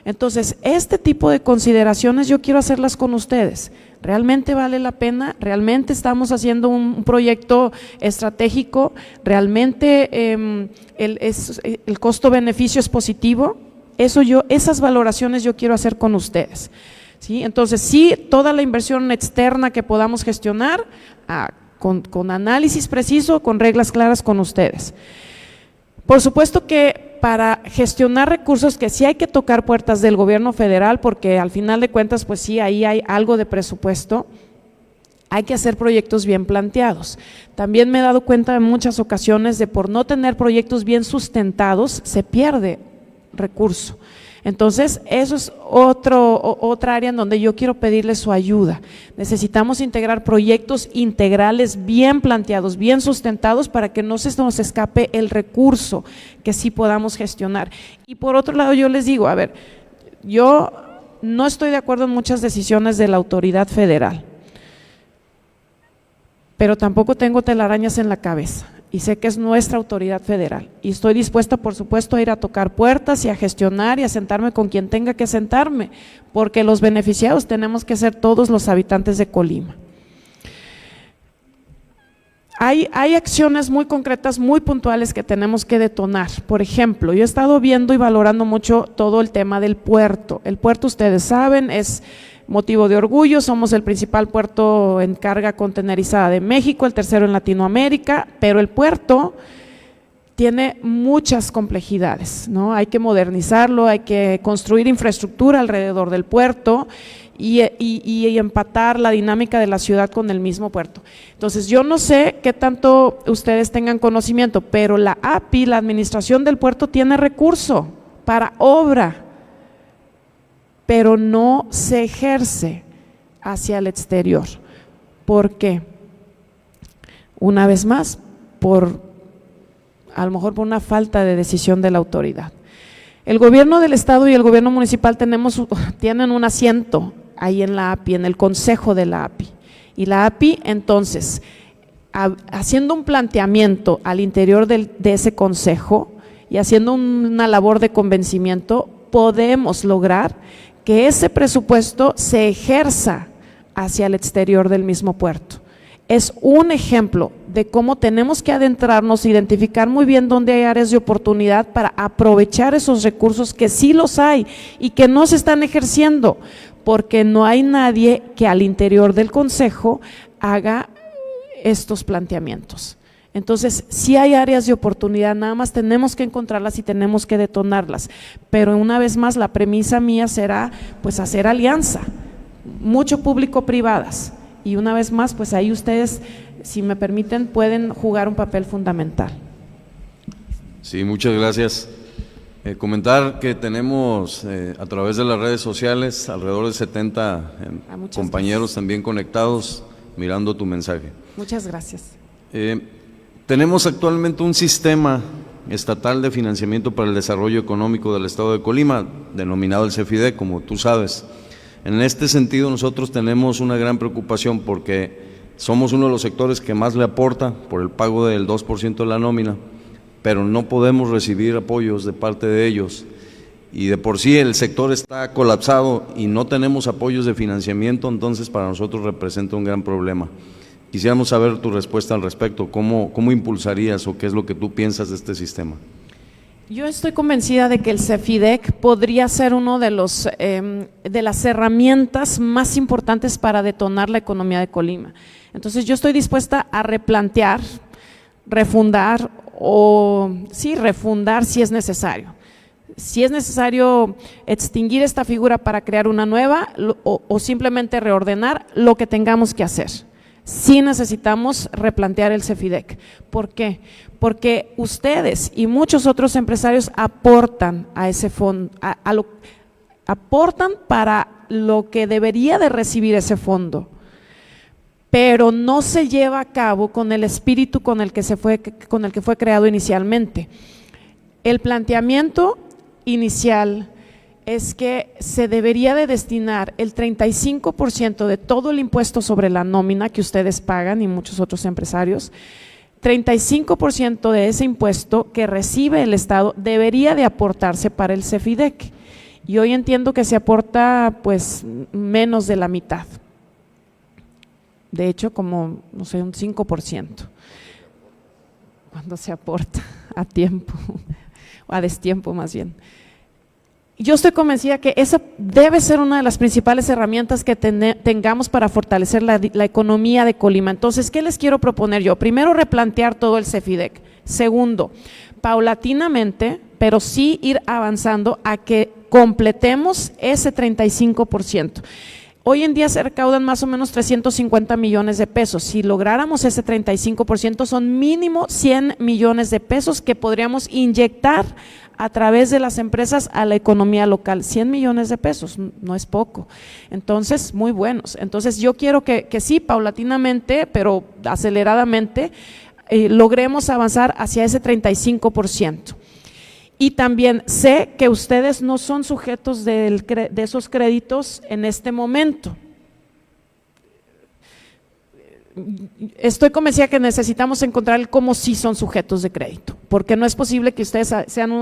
Entonces, este tipo de consideraciones yo quiero hacerlas con ustedes. ¿Realmente vale la pena? ¿Realmente estamos haciendo un proyecto estratégico? ¿Realmente el costo-beneficio es positivo? Esas valoraciones yo quiero hacer con ustedes, ¿sí? Entonces, sí, toda la inversión externa que podamos gestionar, con análisis preciso, con reglas claras con ustedes. Por supuesto que para gestionar recursos que sí hay que tocar puertas del gobierno federal, porque al final de cuentas pues sí, ahí hay algo de presupuesto, hay que hacer proyectos bien planteados. También me he dado cuenta en muchas ocasiones de por no tener proyectos bien sustentados se pierde recurso. Entonces, eso es otra área en donde yo quiero pedirles su ayuda. Necesitamos integrar proyectos integrales bien planteados, bien sustentados para que no se nos escape el recurso que sí podamos gestionar. Y por otro lado, yo les digo, a ver, yo no estoy de acuerdo en muchas decisiones de la autoridad federal, pero tampoco tengo telarañas en la cabeza. Y sé que es nuestra autoridad federal y estoy dispuesta, por supuesto, a ir a tocar puertas y a gestionar y a sentarme con quien tenga que sentarme, porque los beneficiados tenemos que ser todos los habitantes de Colima. Hay acciones muy concretas, muy puntuales que tenemos que detonar. Por ejemplo, yo he estado viendo y valorando mucho todo el tema del puerto. El puerto, ustedes saben, es motivo de orgullo, somos el principal puerto en carga contenerizada de México, el tercero en Latinoamérica, pero el puerto tiene muchas complejidades, ¿no? Hay que modernizarlo, hay que construir infraestructura alrededor del puerto y empatar la dinámica de la ciudad con el mismo puerto. Entonces, yo no sé qué tanto ustedes tengan conocimiento, pero la API, la administración del puerto, tiene recurso para obra, pero no se ejerce hacia el exterior. ¿Por qué? Una vez más, a lo mejor por una falta de decisión de la autoridad. El gobierno del estado y el gobierno municipal tienen un asiento ahí en la API, en el consejo de la API. Y la API, entonces, haciendo un planteamiento al interior de ese consejo y haciendo una labor de convencimiento, podemos lograr que ese presupuesto se ejerza hacia el exterior del mismo puerto. Es un ejemplo de cómo tenemos que adentrarnos, identificar muy bien dónde hay áreas de oportunidad para aprovechar esos recursos que sí los hay y que no se están ejerciendo, porque no hay nadie que al interior del consejo haga estos planteamientos. Entonces, sí hay áreas de oportunidad, nada más tenemos que encontrarlas y tenemos que detonarlas, pero una vez más la premisa mía será pues hacer alianza, mucho público-privadas, y una vez más pues ahí ustedes, si me permiten, pueden jugar un papel fundamental. Sí, muchas gracias. Comentar que tenemos a través de las redes sociales alrededor de 70 compañeros gracias. También conectados mirando tu mensaje. Muchas gracias. Tenemos actualmente un sistema estatal de financiamiento para el desarrollo económico del estado de Colima, denominado el CEFIDEC, como tú sabes. En este sentido nosotros tenemos una gran preocupación porque somos uno de los sectores que más le aporta por el pago del 2% de la nómina, pero no podemos recibir apoyos de parte de ellos, y de por sí el sector está colapsado y no tenemos apoyos de financiamiento, entonces para nosotros representa un gran problema. Quisiéramos saber tu respuesta al respecto, ¿cómo impulsarías o qué es lo que tú piensas de este sistema? Yo estoy convencida de que el CEFIDEC podría ser uno de las herramientas más importantes para detonar la economía de Colima. Entonces yo estoy dispuesta a replantear, refundar refundar si es necesario. Si es necesario extinguir esta figura para crear una nueva o simplemente reordenar lo que tengamos que hacer. Sí necesitamos replantear el CEFIDEC. ¿Por qué? Porque ustedes y muchos otros empresarios aportan a ese fondo, aportan para lo que debería de recibir ese fondo, pero no se lleva a cabo con el espíritu con el que fue creado inicialmente. El planteamiento inicial es que se debería de destinar el 35% de todo el impuesto sobre la nómina que ustedes pagan y muchos otros empresarios, 35% de ese impuesto que recibe el Estado debería de aportarse para el CEFIDEC, y hoy entiendo que se aporta pues menos de la mitad, de hecho como no sé, un 5% cuando se aporta a tiempo o a destiempo más bien. Yo estoy convencida que esa debe ser una de las principales herramientas que tengamos para fortalecer la economía de Colima. Entonces, ¿qué les quiero proponer yo? Primero, replantear todo el CEFIDEC. Segundo, paulatinamente, pero sí ir avanzando a que completemos ese 35%. Hoy en día se recaudan más o menos 350 millones de pesos. Si lográramos ese 35%, son mínimo 100 millones de pesos que podríamos inyectar a través de las empresas a la economía local. 100 millones de pesos, no es poco. Entonces, muy buenos. Entonces, yo quiero que sí, paulatinamente, pero aceleradamente, logremos avanzar hacia ese 35%. Y también sé que ustedes no son sujetos de esos créditos en este momento. Estoy convencida que necesitamos encontrar cómo sí son sujetos de crédito, porque no es posible que ustedes sean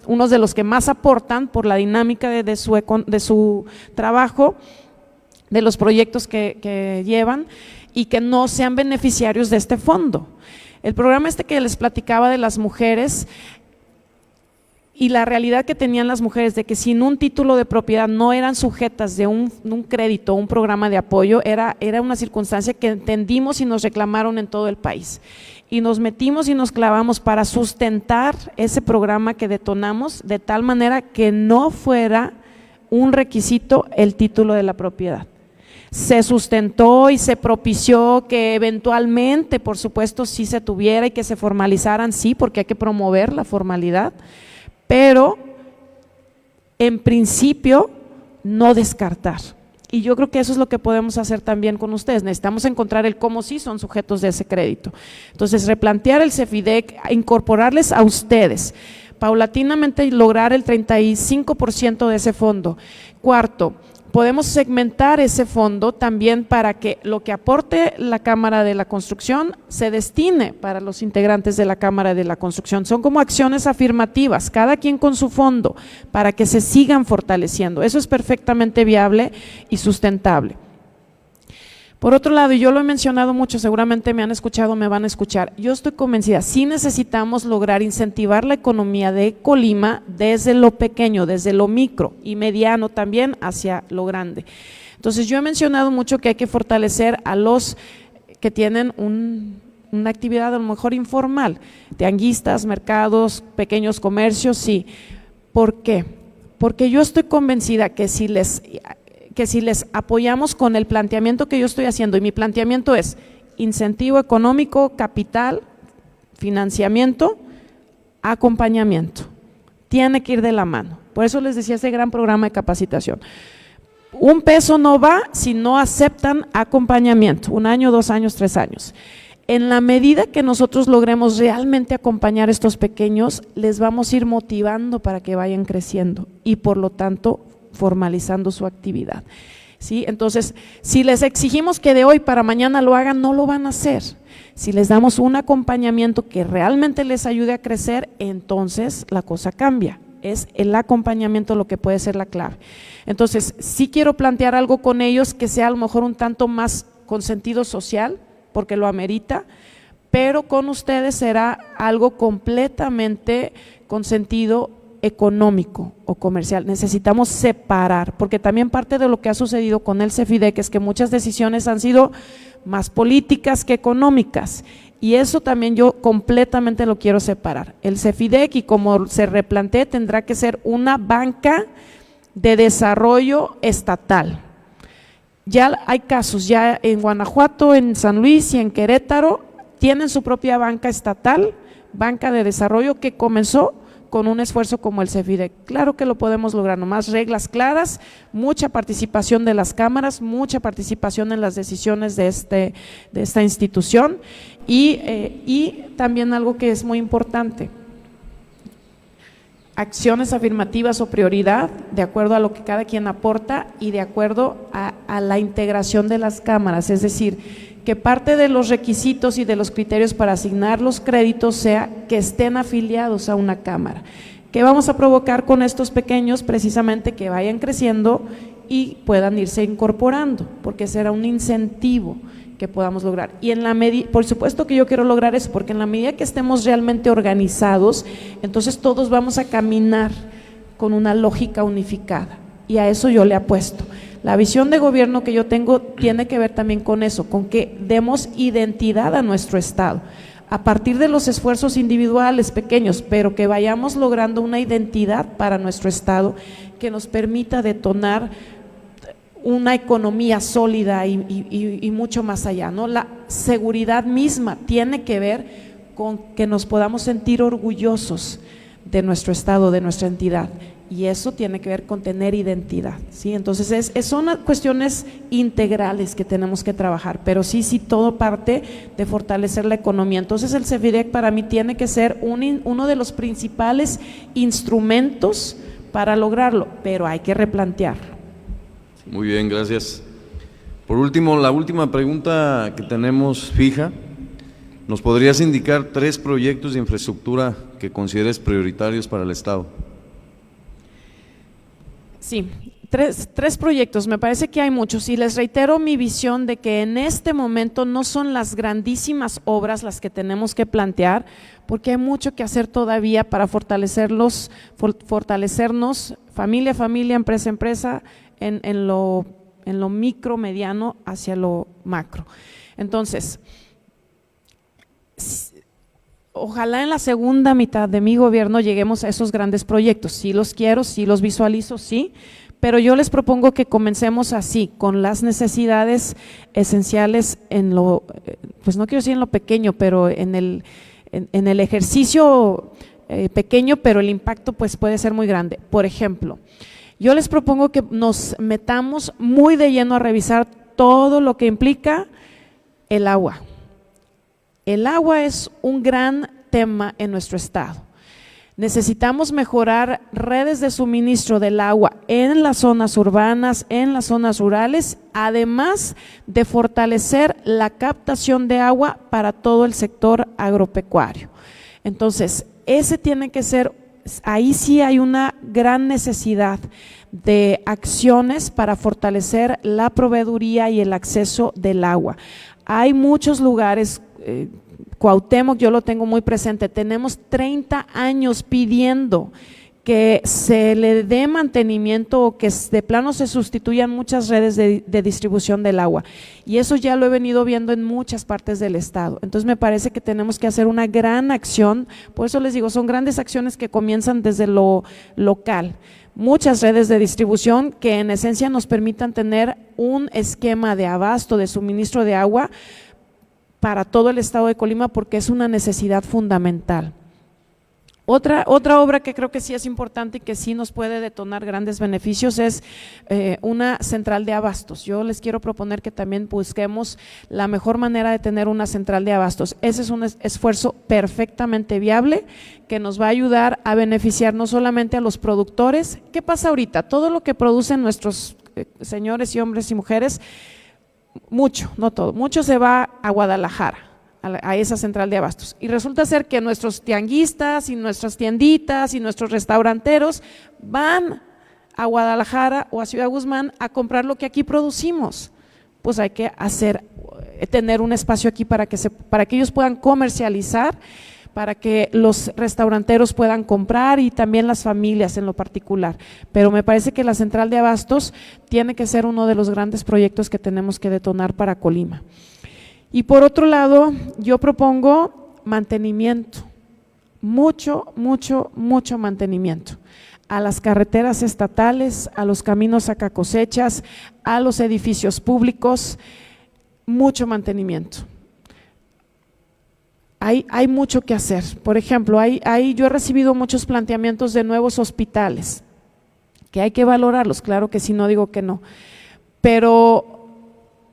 unos de los que más aportan por la dinámica de su trabajo, de los proyectos que llevan, y que no sean beneficiarios de este fondo. El programa que les platicaba de las mujeres y la realidad que tenían las mujeres de que sin un título de propiedad no eran sujetas de un crédito, un programa de apoyo, era una circunstancia que entendimos y nos reclamaron en todo el país. Y nos metimos y nos clavamos para sustentar ese programa que detonamos de tal manera que no fuera un requisito el título de la propiedad. Se sustentó y se propició que eventualmente, por supuesto, sí se tuviera y que se formalizaran, sí, porque hay que promover la formalidad, pero en principio no descartar. Y yo creo que eso es lo que podemos hacer también con ustedes. Necesitamos encontrar el cómo sí son sujetos de ese crédito. Entonces, replantear el CEFIDEC, incorporarles a ustedes, paulatinamente lograr el 35% de ese fondo. Cuarto, podemos segmentar ese fondo también para que lo que aporte la Cámara de la Construcción se destine para los integrantes de la Cámara de la Construcción. Son como acciones afirmativas, cada quien con su fondo, para que se sigan fortaleciendo. Eso es perfectamente viable y sustentable. Por otro lado, y yo lo he mencionado mucho, seguramente me han escuchado, me van a escuchar, yo estoy convencida, sí necesitamos lograr incentivar la economía de Colima desde lo pequeño, desde lo micro y mediano también hacia lo grande. Entonces yo he mencionado mucho que hay que fortalecer a los que tienen una actividad a lo mejor informal, tianguistas, mercados, pequeños comercios, sí. ¿Por qué? Porque yo estoy convencida que si les apoyamos con el planteamiento que yo estoy haciendo, y mi planteamiento es incentivo económico, capital, financiamiento, acompañamiento, tiene que ir de la mano. Por eso les decía ese gran programa de capacitación. Un peso no va si no aceptan acompañamiento, 1 año, 2 años, 3 años. En la medida que nosotros logremos realmente acompañar a estos pequeños, les vamos a ir motivando para que vayan creciendo y por lo tanto formalizando su actividad, ¿sí? Entonces, si les exigimos que de hoy para mañana lo hagan, no lo van a hacer. Si les damos un acompañamiento que realmente les ayude a crecer, entonces la cosa cambia. Es el acompañamiento lo que puede ser la clave. Entonces, sí quiero plantear algo con ellos que sea a lo mejor un tanto más con sentido social, porque lo amerita, pero con ustedes será algo completamente con sentido económico o comercial. Necesitamos separar, porque también parte de lo que ha sucedido con el CEFIDEC es que muchas decisiones han sido más políticas que económicas, y eso también yo completamente lo quiero separar. El CEFIDEC, y como se replantea, tendrá que ser una banca de desarrollo estatal. Ya hay casos, ya en Guanajuato, en San Luis y en Querétaro tienen su propia banca estatal, banca de desarrollo, que comenzó con un esfuerzo como el CEFIDEC. Claro que lo podemos lograr, nomás reglas claras, mucha participación de las cámaras, mucha participación en las decisiones de esta institución, y también algo que es muy importante, acciones afirmativas o prioridad de acuerdo a lo que cada quien aporta y de acuerdo a la integración de las cámaras, es decir, que parte de los requisitos y de los criterios para asignar los créditos sea que estén afiliados a una cámara. ¿Qué vamos a provocar con estos pequeños? Precisamente que vayan creciendo y puedan irse incorporando, porque será un incentivo que podamos lograr. Y en la medida, por supuesto que yo quiero lograr eso, porque en la medida que estemos realmente organizados, entonces todos vamos a caminar con una lógica unificada, y a eso yo le apuesto. La visión de gobierno que yo tengo tiene que ver también con eso, con que demos identidad a nuestro Estado, a partir de los esfuerzos individuales pequeños, pero que vayamos logrando una identidad para nuestro Estado que nos permita detonar una economía sólida y mucho más allá, ¿no? La seguridad misma tiene que ver con que nos podamos sentir orgullosos de nuestro Estado, de nuestra entidad, y eso tiene que ver con tener identidad, ¿sí? Entonces son cuestiones integrales que tenemos que trabajar, pero sí todo parte de fortalecer la economía. Entonces el CEFIDEC para mí tiene que ser uno de los principales instrumentos para lograrlo, pero hay que replantearlo. Muy bien, gracias. Por último, la última pregunta que tenemos fija, ¿nos podrías indicar 3 proyectos de infraestructura que consideres prioritarios para el Estado? Sí, Tres proyectos, me parece que hay muchos y les reitero mi visión de que en este momento no son las grandísimas obras las que tenemos que plantear, porque hay mucho que hacer todavía para fortalecernos familia a familia, empresa a empresa, en lo micro, mediano hacia lo macro. Entonces, ojalá en la segunda mitad de mi gobierno lleguemos a esos grandes proyectos. Sí los quiero, sí los visualizo, sí, pero yo les propongo que comencemos así, con las necesidades esenciales en lo, pues no quiero decir en lo pequeño, pero en el ejercicio pequeño, pero el impacto pues puede ser muy grande. Por ejemplo, yo les propongo que nos metamos muy de lleno a revisar todo lo que implica el agua. El agua es un gran tema en nuestro estado. Necesitamos mejorar redes de suministro del agua en las zonas urbanas, en las zonas rurales, además de fortalecer la captación de agua para todo el sector agropecuario. Entonces, ese tiene que ser, ahí sí hay una gran necesidad de acciones para fortalecer la proveeduría y el acceso del agua. Hay muchos lugares, Cuauhtémoc yo lo tengo muy presente, tenemos 30 años pidiendo que se le dé mantenimiento o que de plano se sustituyan muchas redes de distribución del agua, y eso ya lo he venido viendo en muchas partes del estado. Entonces me parece que tenemos que hacer una gran acción, por eso les digo, son grandes acciones que comienzan desde lo local, muchas redes de distribución que en esencia nos permitan tener un esquema de abasto, de suministro de agua para todo el estado de Colima, porque es una necesidad fundamental. Otra obra que creo que sí es importante y que sí nos puede detonar grandes beneficios es una central de abastos. Yo les quiero proponer que también busquemos la mejor manera de tener una central de abastos. Ese es un esfuerzo perfectamente viable que nos va a ayudar a beneficiar no solamente a los productores. ¿Qué pasa ahorita? Todo lo que producen nuestros señores y hombres y mujeres, mucho, no todo, mucho se va a Guadalajara, a esa central de abastos, y resulta ser que nuestros tianguistas y nuestras tienditas y nuestros restauranteros van a Guadalajara o a Ciudad Guzmán a comprar lo que aquí producimos. Pues hay que tener un espacio aquí para que ellos puedan comercializar, para que los restauranteros puedan comprar y también las familias en lo particular. Pero me parece que la central de abastos tiene que ser uno de los grandes proyectos que tenemos que detonar para Colima. Y por otro lado, yo propongo mantenimiento, mucho mantenimiento a las carreteras estatales, a los caminos sacacosechas, a los edificios públicos, mucho mantenimiento. Hay mucho que hacer. Por ejemplo, yo he recibido muchos planteamientos de nuevos hospitales, que hay que valorarlos, claro que sí, no digo que no, pero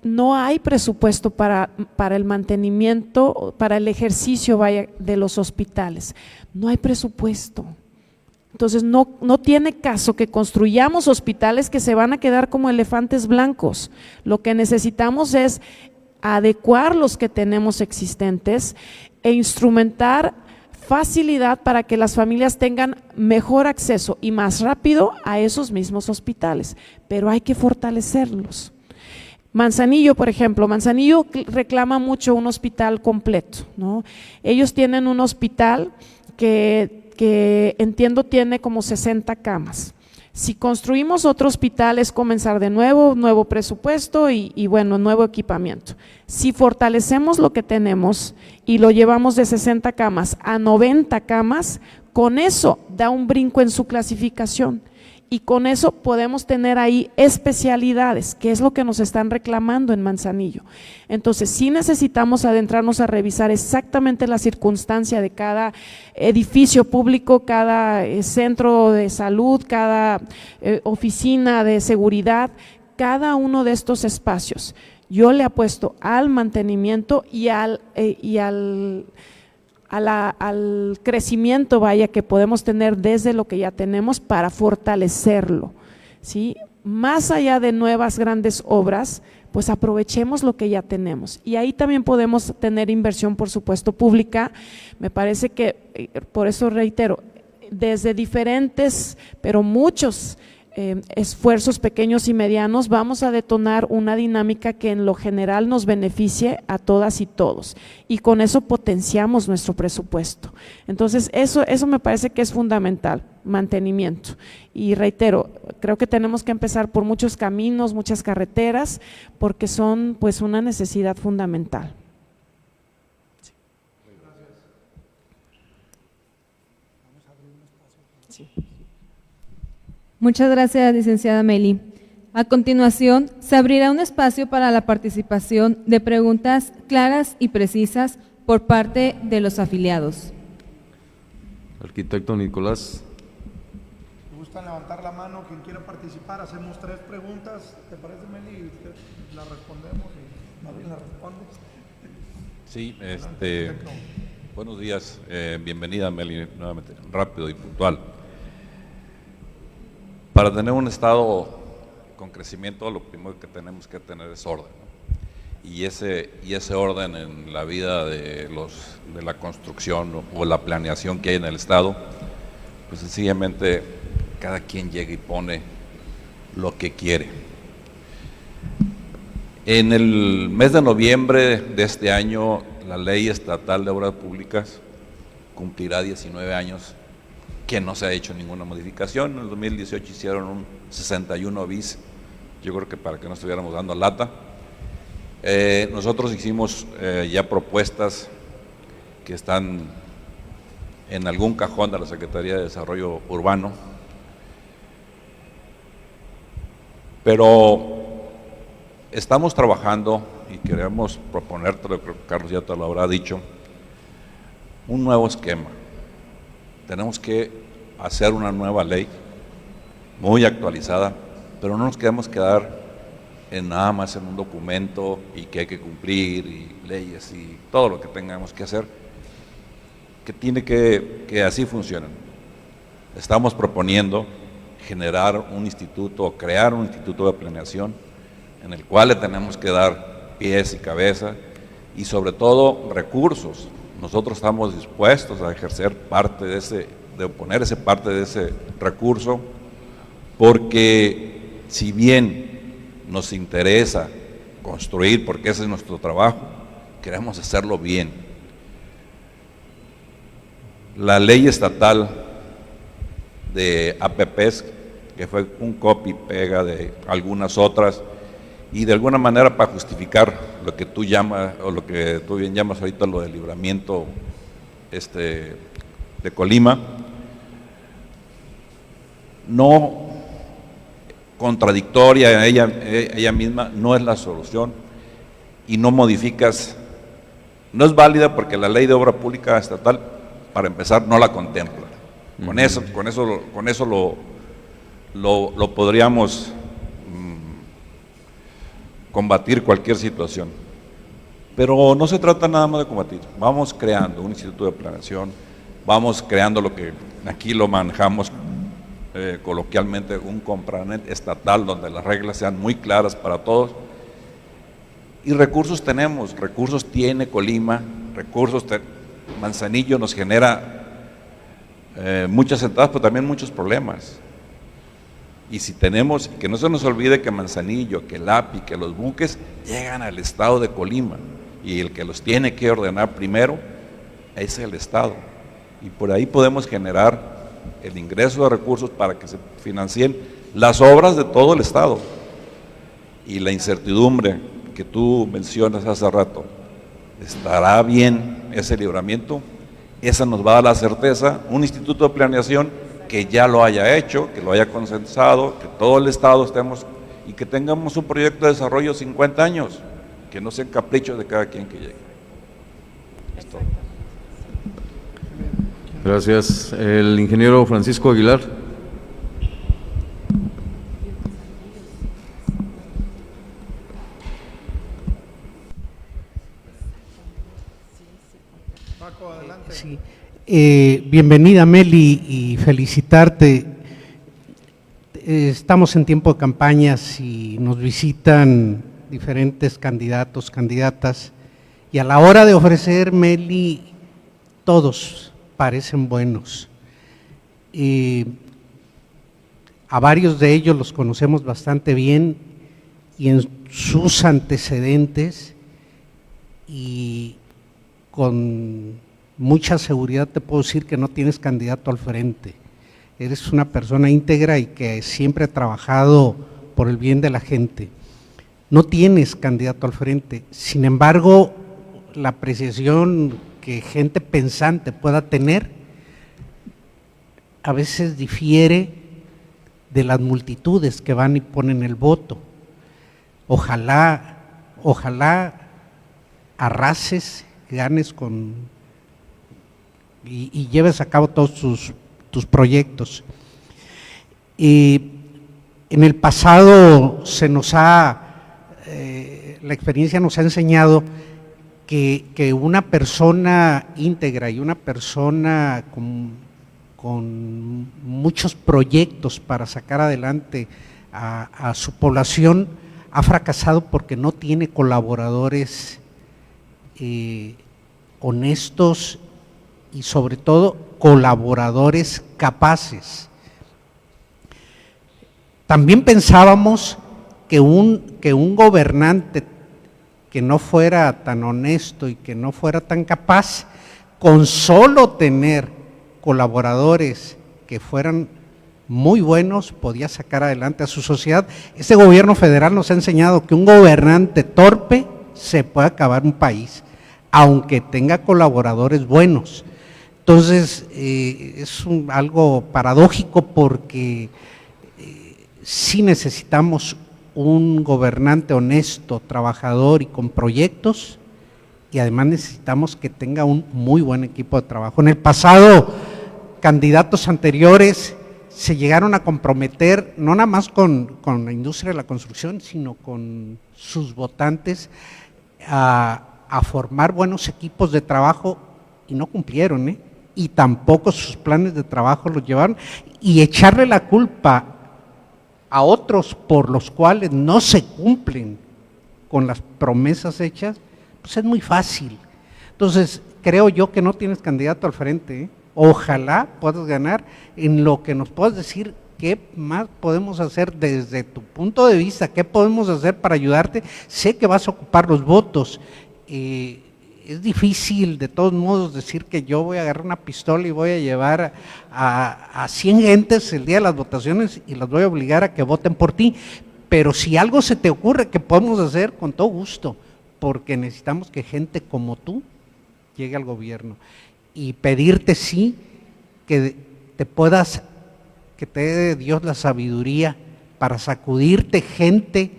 no hay presupuesto para el mantenimiento, para el ejercicio de los hospitales, no hay presupuesto. Entonces no tiene caso que construyamos hospitales que se van a quedar como elefantes blancos. Lo que necesitamos es adecuar los que tenemos existentes e instrumentar facilidad para que las familias tengan mejor acceso y más rápido a esos mismos hospitales, pero hay que fortalecerlos. Manzanillo, por ejemplo, Manzanillo reclama mucho un hospital completo, ¿no? Ellos tienen un hospital que entiendo tiene como 60 camas. Si construimos otro hospital es comenzar de nuevo, nuevo presupuesto y bueno, nuevo equipamiento. Si fortalecemos lo que tenemos y lo llevamos de 60 camas a 90 camas, con eso da un brinco en su clasificación y con eso podemos tener ahí especialidades, que es lo que nos están reclamando en Manzanillo. Entonces sí necesitamos adentrarnos a revisar exactamente la circunstancia de cada edificio público, cada centro de salud, cada oficina de seguridad, cada uno de estos espacios. Yo le apuesto al mantenimiento y al crecimiento, vaya, que podemos tener desde lo que ya tenemos para fortalecerlo, ¿sí? Más allá de nuevas grandes obras, pues aprovechemos lo que ya tenemos y ahí también podemos tener inversión, por supuesto, pública. Me parece que, por eso reitero, desde diferentes, pero muchos esfuerzos pequeños y medianos, vamos a detonar una dinámica que en lo general nos beneficie a todas y todos, y con eso potenciamos nuestro presupuesto. Entonces eso me parece que es fundamental, mantenimiento. Y reitero, creo que tenemos que empezar por muchos caminos, muchas carreteras, porque son pues una necesidad fundamental. Muchas gracias, licenciada Meli. A continuación, se abrirá un espacio para la participación de preguntas claras y precisas por parte de los afiliados. Arquitecto Nicolás. ¿Me gusta levantar la mano? Quien quiera participar, hacemos 3 preguntas. ¿Te parece, Meli? Y las respondemos y Meli las responde. Sí, buenos días. Bienvenida, Meli, nuevamente, rápido y puntual. Para tener un estado con crecimiento, lo primero que tenemos que tener es orden, ¿no? Y ese orden en la vida de la construcción o la planeación que hay en el estado, pues sencillamente cada quien llega y pone lo que quiere. En el mes de noviembre de este año, la Ley Estatal de Obras Públicas cumplirá 19 años que no se ha hecho ninguna modificación. En el 2018 hicieron un 61 bis, yo creo que para que no estuviéramos dando lata. Nosotros hicimos ya propuestas que están en algún cajón de la Secretaría de Desarrollo Urbano, pero estamos trabajando y queremos proponértelo, creo que Carlos ya te lo habrá dicho, un nuevo esquema. Tenemos que hacer una nueva ley, muy actualizada, pero no nos queremos quedar en nada más en un documento y que hay que cumplir y leyes y todo lo que tengamos que hacer, que tiene que así funcionen. Estamos proponiendo generar un instituto o crear un instituto de planeación en el cual le tenemos que dar pies y cabeza y sobre todo recursos. Nosotros estamos dispuestos a ejercer parte de poner parte de ese recurso, porque si bien nos interesa construir, porque ese es nuestro trabajo, queremos hacerlo bien. La ley estatal de APPs, que fue un copy-pega de algunas otras, y de alguna manera para justificar lo que tú llamas, o lo que tú bien llamas ahorita lo del libramiento de Colima, no contradictoria ella misma, no es la solución y no modificas, no es válida porque la Ley de Obra Pública Estatal, para empezar, no la contempla. Con eso lo podríamos combatir cualquier situación. Pero no se trata nada más de combatir, vamos creando un instituto de planeación, vamos creando lo que aquí lo manejamos coloquialmente, un Compranet estatal donde las reglas sean muy claras para todos. Y recursos tenemos, recursos tiene Colima, Manzanillo nos genera muchas entradas, pero también muchos problemas. Y si tenemos, que no se nos olvide que Manzanillo, que el API, que los buques llegan al estado de Colima y el que los tiene que ordenar primero es el estado. Y por ahí podemos generar el ingreso de recursos para que se financien las obras de todo el estado. Y la incertidumbre que tú mencionas hace rato, ¿estará bien ese libramiento? Esa nos va a dar la certeza, un instituto de planeación que ya lo haya hecho, que lo haya consensado, que todo el estado estemos y que tengamos un proyecto de desarrollo 50 años, que no sean caprichos de cada quien que llegue. Es todo. Gracias. El ingeniero Francisco Aguilar. Paco, adelante. Sí. Bienvenida, Meli, y felicitarte. Estamos en tiempo de campañas y nos visitan diferentes candidatos, candidatas, y a la hora de ofrecer, Meli, todos parecen buenos. A varios de ellos los conocemos bastante bien y en sus antecedentes, y con mucha seguridad te puedo decir que no tienes candidato al frente. Eres una persona íntegra y que siempre ha trabajado por el bien de la gente. No tienes candidato al frente. Sin embargo, la apreciación que gente pensante pueda tener a veces difiere de las multitudes que van y ponen el voto. Ojalá arrases, ganes y lleves a cabo todos tus proyectos. Y en el pasado la experiencia nos ha enseñado que una persona íntegra y una persona con muchos proyectos para sacar adelante a su población ha fracasado porque no tiene colaboradores honestos y sobre todo colaboradores capaces. También pensábamos que un gobernante que no fuera tan honesto y que no fuera tan capaz, con solo tener colaboradores que fueran muy buenos, podía sacar adelante a su sociedad. Este gobierno federal nos ha enseñado que un gobernante torpe se puede acabar un país, aunque tenga colaboradores buenos. Entonces, es algo paradójico porque sí necesitamos un gobernante honesto, trabajador y con proyectos, y además necesitamos que tenga un muy buen equipo de trabajo. En el pasado, candidatos anteriores se llegaron a comprometer, no nada más con la industria de la construcción, sino con sus votantes, a formar buenos equipos de trabajo, y no cumplieron, y tampoco sus planes de trabajo los llevaron, y echarle la culpa a otros por los cuales no se cumplen con las promesas hechas, pues es muy fácil. Entonces, creo yo que no tienes candidato al frente, Ojalá puedas ganar. En lo que nos puedas decir qué más podemos hacer desde tu punto de vista, qué podemos hacer para ayudarte. Sé que vas a ocupar los votos, es difícil de todos modos decir que yo voy a agarrar una pistola y voy a llevar a 100 gentes el día de las votaciones y las voy a obligar a que voten por ti, pero si algo se te ocurre que podemos hacer, con todo gusto, porque necesitamos que gente como tú llegue al gobierno, y pedirte sí que que te dé Dios la sabiduría para sacudirte gente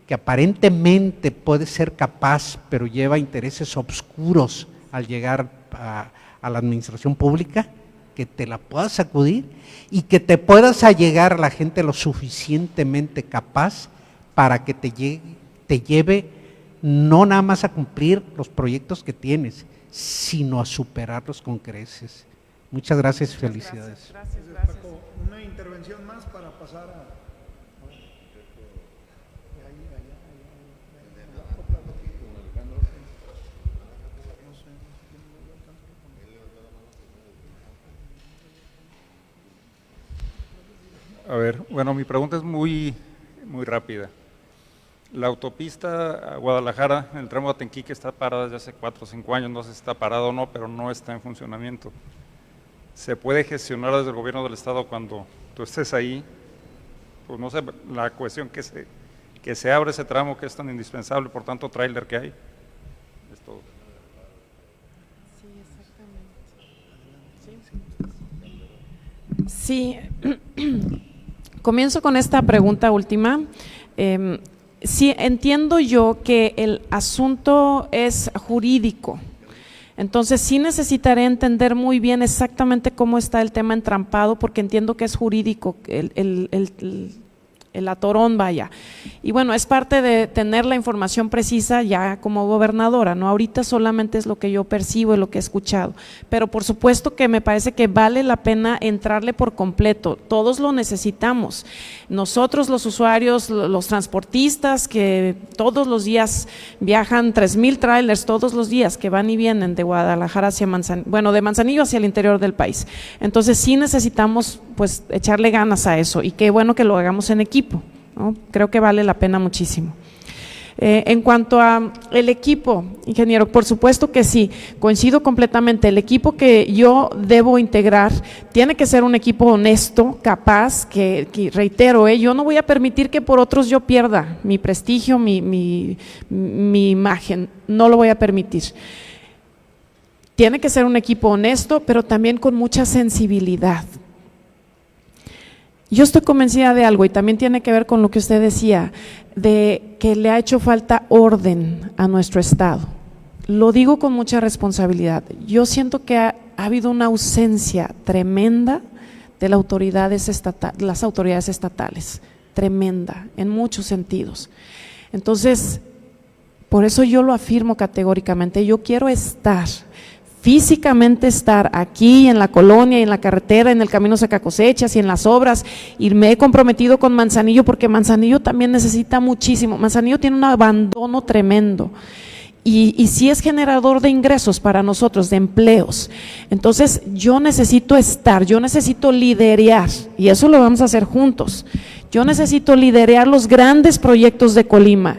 que aparentemente puede ser capaz, pero lleva intereses obscuros al llegar a la administración pública, que te la puedas sacudir y que te puedas allegar a la gente lo suficientemente capaz para que te lleve no nada más a cumplir los proyectos que tienes, sino a superarlos con creces. Muchas gracias y felicidades. Gracias. Paco, una intervención más para pasar a... A ver, bueno, mi pregunta es muy rápida. La autopista a Guadalajara, en el tramo de Atenquique, está parada desde hace 4 o 5 años, no sé si está parada o no, pero no está en funcionamiento. ¿Se puede gestionar desde el gobierno del estado cuando tú estés ahí? Pues no sé, la cuestión que se abre ese tramo que es tan indispensable por tanto tráiler que hay. Es todo. Sí, comienzo con esta pregunta última. Sí, entiendo yo que el asunto es jurídico, entonces sí necesitaré entender muy bien exactamente cómo está el tema entrampado, porque entiendo que es jurídico. El el atorón, vaya. Y bueno, es parte de tener la información precisa ya como gobernadora, ¿no? Ahorita solamente es lo que yo percibo y lo que he escuchado, pero por supuesto que me parece que vale la pena entrarle por completo, todos lo necesitamos, nosotros los usuarios, los transportistas que todos los días viajan 3,000 trailers todos los días que van y vienen de Guadalajara hacia Manzanillo, bueno, de Manzanillo hacia el interior del país, entonces sí necesitamos pues echarle ganas a eso y qué bueno que lo hagamos en equipo, ¿no? Creo que vale la pena muchísimo. En cuanto a el equipo, ingeniero, por supuesto que sí, coincido completamente, el equipo que yo debo integrar tiene que ser un equipo honesto, capaz, que reitero, yo no voy a permitir que por otros yo pierda mi prestigio, mi imagen, no lo voy a permitir. Tiene que ser un equipo honesto, pero también con mucha sensibilidad. Yo estoy convencida de algo y también tiene que ver con lo que usted decía, de que le ha hecho falta orden a nuestro Estado. Lo digo con mucha responsabilidad. Yo siento que ha habido una ausencia tremenda de las autoridades estatales, tremenda, en muchos sentidos. Entonces, por eso yo lo afirmo categóricamente, yo quiero físicamente estar aquí en la colonia, en la carretera, en el camino Sacacosechas y en las obras, y me he comprometido con Manzanillo porque Manzanillo también necesita muchísimo, Manzanillo tiene un abandono tremendo y sí es generador de ingresos para nosotros, de empleos, entonces yo necesito liderear y eso lo vamos a hacer juntos, yo necesito liderear los grandes proyectos de Colima.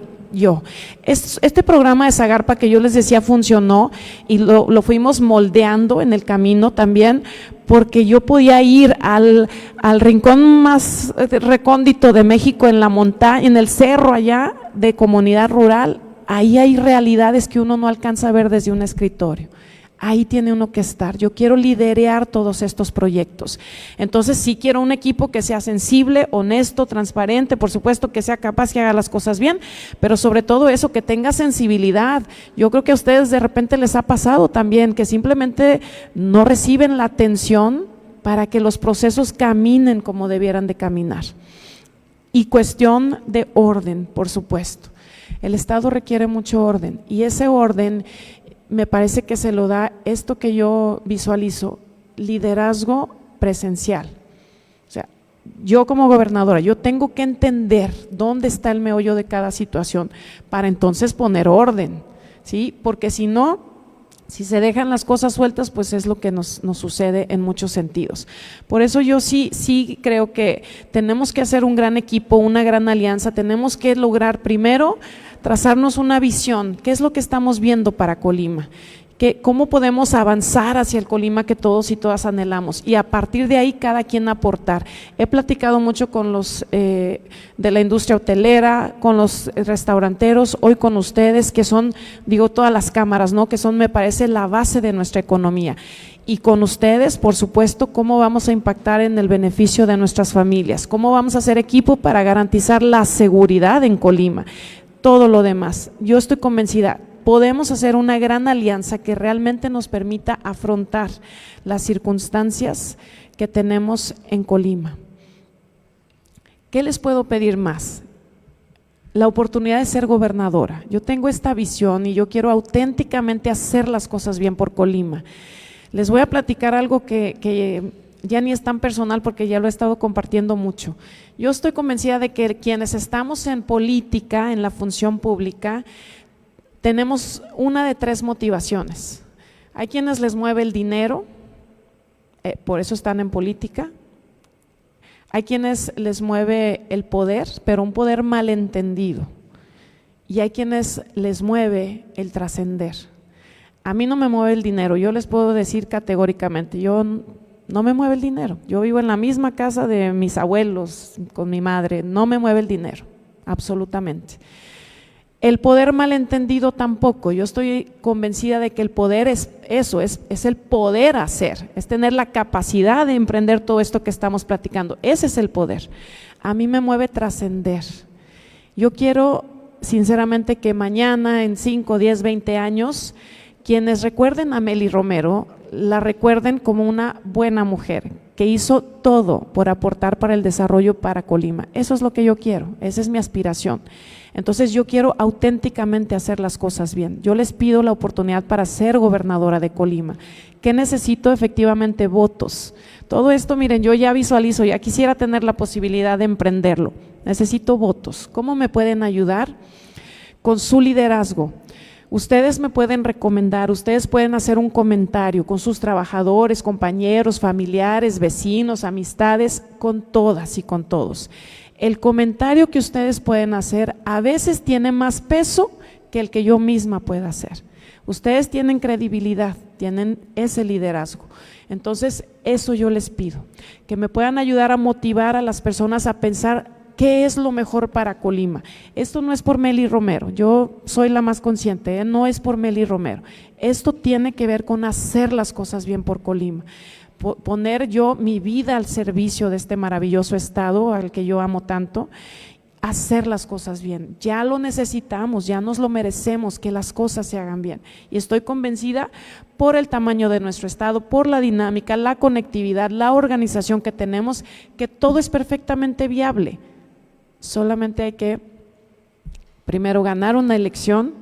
Este programa de Zagarpa que yo les decía funcionó y lo fuimos moldeando en el camino también porque yo podía ir al rincón más recóndito de México, en la montaña, en el cerro allá de comunidad rural, ahí hay realidades que uno no alcanza a ver desde un escritorio. Ahí tiene uno que estar, yo quiero liderear todos estos proyectos, entonces sí quiero un equipo que sea sensible, honesto, transparente, por supuesto que sea capaz, que haga las cosas bien, pero sobre todo eso, que tenga sensibilidad. Yo creo que a ustedes de repente les ha pasado también, que simplemente no reciben la atención para que los procesos caminen como debieran de caminar. Y cuestión de orden, por supuesto, el Estado requiere mucho orden y ese orden me parece que se lo da esto que yo visualizo, liderazgo presencial. O sea, yo como gobernadora, yo tengo que entender dónde está el meollo de cada situación para entonces poner orden, ¿sí? Porque si no, si se dejan las cosas sueltas, pues es lo que nos sucede en muchos sentidos. Por eso yo sí creo que tenemos que hacer un gran equipo, una gran alianza, tenemos que lograr primero trazarnos una visión, ¿qué es lo que estamos viendo para Colima? ¿Cómo podemos avanzar hacia el Colima que todos y todas anhelamos? Y a partir de ahí cada quien aportar. He platicado mucho con los de la industria hotelera, con los restauranteros, hoy con ustedes que son, digo, todas las cámaras, ¿no? Que son, me parece, la base de nuestra economía. Y con ustedes, por supuesto, cómo vamos a impactar en el beneficio de nuestras familias, cómo vamos a hacer equipo para garantizar la seguridad en Colima. Todo lo demás, yo estoy convencida, podemos hacer una gran alianza que realmente nos permita afrontar las circunstancias que tenemos en Colima. ¿Qué les puedo pedir más? La oportunidad de ser gobernadora. Yo tengo esta visión y yo quiero auténticamente hacer las cosas bien por Colima. Les voy a platicar algo que ya ni es tan personal porque ya lo he estado compartiendo mucho. Yo estoy convencida de que quienes estamos en política, en la función pública, tenemos una de tres motivaciones. Hay quienes les mueve el dinero, por eso están en política. Hay quienes les mueve el poder, pero un poder malentendido. Y hay quienes les mueve el trascender. A mí no me mueve el dinero, yo les puedo decir categóricamente, no me mueve el dinero, yo vivo en la misma casa de mis abuelos, con mi madre, no me mueve el dinero, absolutamente. El poder malentendido tampoco, yo estoy convencida de que el poder es eso, es el poder hacer, es tener la capacidad de emprender todo esto que estamos platicando, ese es el poder. A mí me mueve trascender, yo quiero sinceramente que mañana, en 5, 10, 20 años, quienes recuerden a Meli Romero, la recuerden como una buena mujer, que hizo todo por aportar para el desarrollo para Colima. Eso es lo que yo quiero, esa es mi aspiración. Entonces yo quiero auténticamente hacer las cosas bien. Yo les pido la oportunidad para ser gobernadora de Colima. ¿Qué necesito? Efectivamente, votos. Todo esto, miren, yo ya visualizo, ya quisiera tener la posibilidad de emprenderlo. Necesito votos. ¿Cómo me pueden ayudar? Con su liderazgo. Ustedes me pueden recomendar, ustedes pueden hacer un comentario con sus trabajadores, compañeros, familiares, vecinos, amistades, con todas y con todos. El comentario que ustedes pueden hacer a veces tiene más peso que el que yo misma pueda hacer. Ustedes tienen credibilidad, tienen ese liderazgo. Entonces, eso yo les pido, que me puedan ayudar a motivar a las personas a pensar ¿qué es lo mejor para Colima? Esto no es por Mely Romero, yo soy la más consciente, no es por Mely Romero. Esto tiene que ver con hacer las cosas bien por Colima. Poner yo mi vida al servicio de este maravilloso estado al que yo amo tanto, hacer las cosas bien. Ya lo necesitamos, ya nos lo merecemos, que las cosas se hagan bien. Y estoy convencida por el tamaño de nuestro estado, por la dinámica, la conectividad, la organización que tenemos, que todo es perfectamente viable. Solamente hay que primero ganar una elección,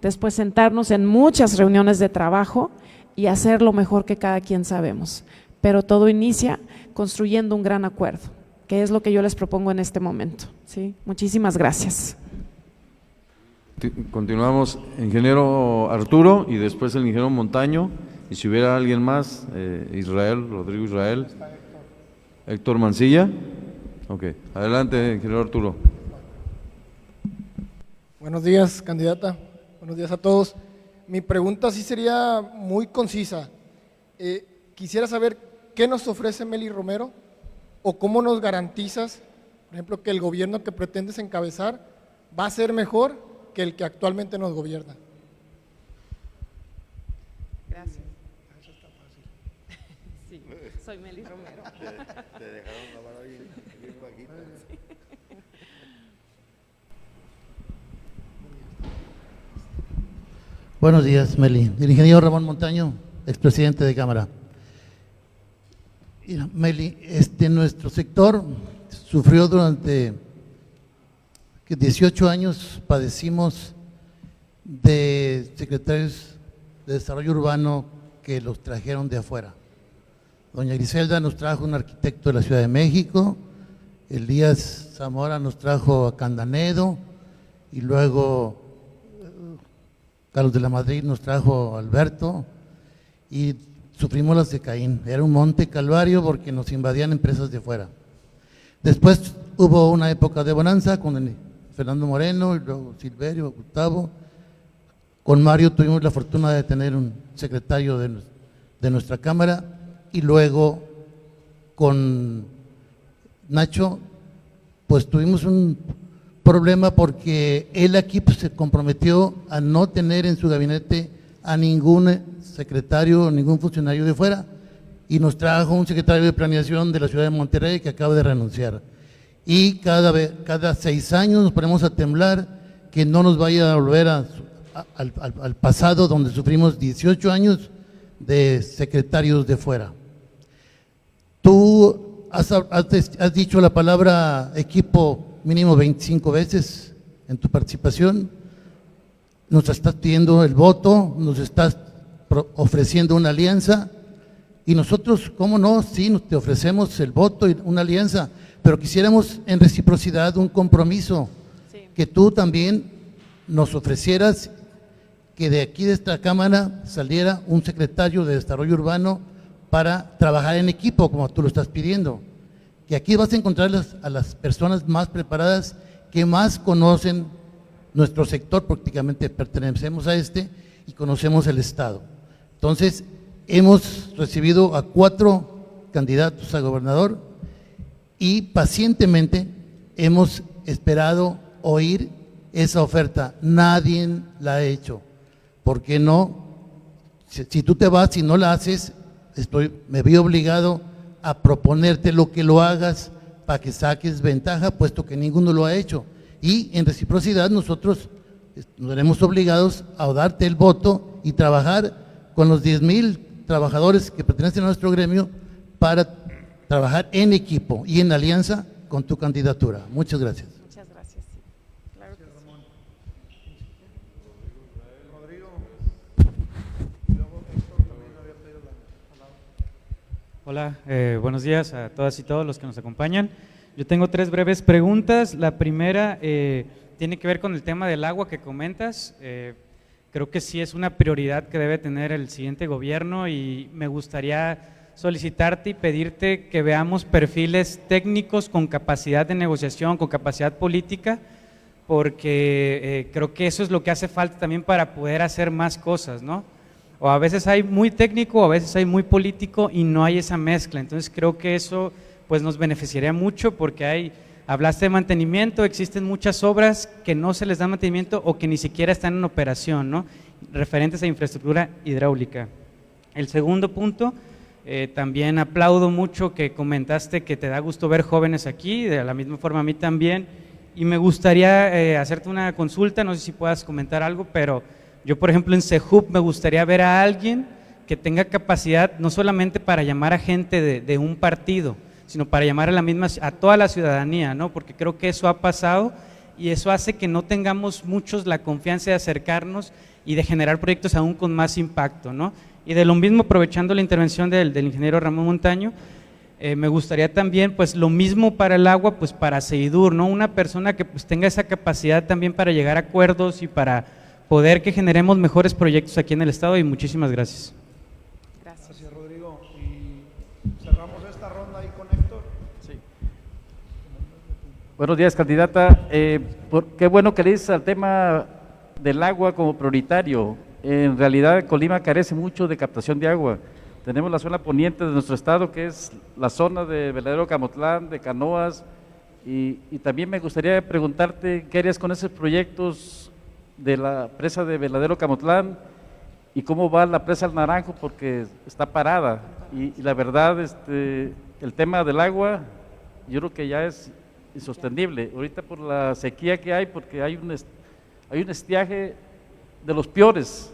después sentarnos en muchas reuniones de trabajo y hacer lo mejor que cada quien sabemos. Pero todo inicia construyendo un gran acuerdo, que es lo que yo les propongo en este momento. ¿Sí? Muchísimas gracias. Continuamos, ingeniero Arturo y después el ingeniero Montaño, y si hubiera alguien más, Rodrigo Israel, Héctor Mancilla. Ok, adelante, ingeniero Arturo. Buenos días, candidata. Buenos días a todos. Mi pregunta sí sería muy concisa. Quisiera saber qué nos ofrece Mely Romero o cómo nos garantizas, por ejemplo, que el gobierno que pretendes encabezar va a ser mejor que el que actualmente nos gobierna. Gracias. Sí, soy Mely Romero. Te dejaron la mano bien bajita. Buenos días, Mely. El ingeniero Ramón Montaño, expresidente de Cámara. Mira, Mely, nuestro sector sufrió durante 18 años, padecimos de secretarios de desarrollo urbano que los trajeron de afuera. Doña Griselda nos trajo un arquitecto de la Ciudad de México, Elías Zamora nos trajo a Candanedo y luego Carlos de la Madrid nos trajo a Alberto y sufrimos las de Caín. Era un monte calvario porque nos invadían empresas de fuera. Después hubo una época de bonanza con Fernando Moreno y luego Silverio, Gustavo. Con Mario tuvimos la fortuna de tener un secretario de nuestra Cámara y luego con Nacho pues tuvimos un problema porque él aquí pues, se comprometió a no tener en su gabinete a ningún secretario, ningún funcionario de fuera y nos trajo un secretario de planeación de la ciudad de Monterrey que acaba de renunciar. Y cada 6 años nos ponemos a temblar que no nos vaya a volver al pasado donde sufrimos 18 años de secretarios de fuera. Tú has dicho la palabra equipo mínimo 25 veces en tu participación, nos estás pidiendo el voto, nos estás ofreciendo una alianza y nosotros, ¿cómo no? Sí, te ofrecemos el voto y una alianza, pero quisiéramos en reciprocidad un compromiso, sí, que tú también nos ofrecieras que de aquí de esta Cámara saliera un secretario de Desarrollo Urbano para trabajar en equipo, como tú lo estás pidiendo, que aquí vas a encontrar a las personas más preparadas, que más conocen nuestro sector, prácticamente pertenecemos a y conocemos el Estado. Entonces, hemos recibido a 4 candidatos a gobernador y pacientemente hemos esperado oír esa oferta. Nadie la ha hecho. ¿Por qué no? Si tú te vas y no la haces, me veo obligado a proponerte lo que lo hagas para que saques ventaja, puesto que ninguno lo ha hecho. Y en reciprocidad nosotros nos veremos obligados a darte el voto y trabajar con los 10,000 trabajadores que pertenecen a nuestro gremio para trabajar en equipo y en alianza con tu candidatura. Muchas gracias. Muchas gracias. Sí, claro que sí. Hola, buenos días a todas y todos los que nos acompañan. Yo tengo 3 breves preguntas. La primera tiene que ver con el tema del agua que comentas. Creo que sí es una prioridad que debe tener el siguiente gobierno y me gustaría solicitarte y pedirte que veamos perfiles técnicos con capacidad de negociación, con capacidad política, porque creo que eso es lo que hace falta también para poder hacer más cosas, ¿no? O a veces hay muy técnico, o a veces hay muy político y no hay esa mezcla. Entonces creo que eso pues nos beneficiaría mucho porque hablaste de mantenimiento, existen muchas obras que no se les da mantenimiento o que ni siquiera están en operación, ¿no? Referentes a infraestructura hidráulica. El segundo punto, también aplaudo mucho que comentaste que te da gusto ver jóvenes aquí, de la misma forma a mí también, y me gustaría hacerte una consulta, no sé si puedas comentar algo, pero yo por ejemplo en CEJUP me gustaría ver a alguien que tenga capacidad no solamente para llamar a gente de un partido, sino para llamar a toda la ciudadanía, ¿no? Porque creo que eso ha pasado y eso hace que no tengamos muchos la confianza de acercarnos y de generar proyectos aún con más impacto, ¿no? Y de lo mismo, aprovechando la intervención del ingeniero Ramón Montaño, me gustaría también, pues lo mismo para el agua, pues para Segidur, ¿no? Una persona que pues tenga esa capacidad también para llegar a acuerdos y para poder que generemos mejores proyectos aquí en el estado, y muchísimas gracias. Gracias, Rodrigo. Y cerramos esta ronda ahí con Héctor. Sí. Buenos días, candidata. Qué bueno que le dices al tema del agua como prioritario. En realidad Colima carece mucho de captación de agua. Tenemos la zona poniente de nuestro estado, que es la zona de Veladero Camotlán, de Canoas, y también me gustaría preguntarte qué harías con esos proyectos de la presa de Veladero Camotlán y cómo va la presa El Naranjo, porque está parada y la verdad el tema del agua yo creo que ya es insostenible ahorita por la sequía que hay, porque hay un estiaje de los peores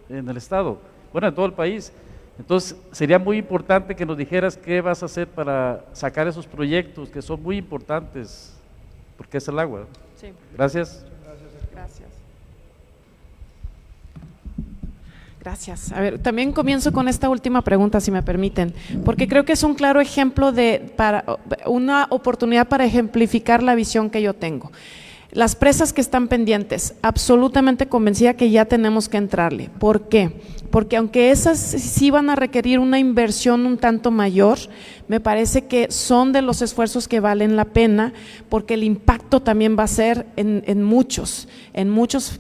en el estado, bueno, en todo el país. Entonces sería muy importante que nos dijeras qué vas a hacer para sacar esos proyectos que son muy importantes, porque es el agua. Sí. Gracias. Gracias. Gracias. A ver, también comienzo con esta última pregunta, si me permiten, porque creo que es un claro ejemplo una oportunidad para ejemplificar la visión que yo tengo. Las presas que están pendientes, absolutamente convencida que ya tenemos que entrarle. ¿Por qué? Porque aunque esas sí van a requerir una inversión un tanto mayor, me parece que son de los esfuerzos que valen la pena, porque el impacto también va a ser en muchos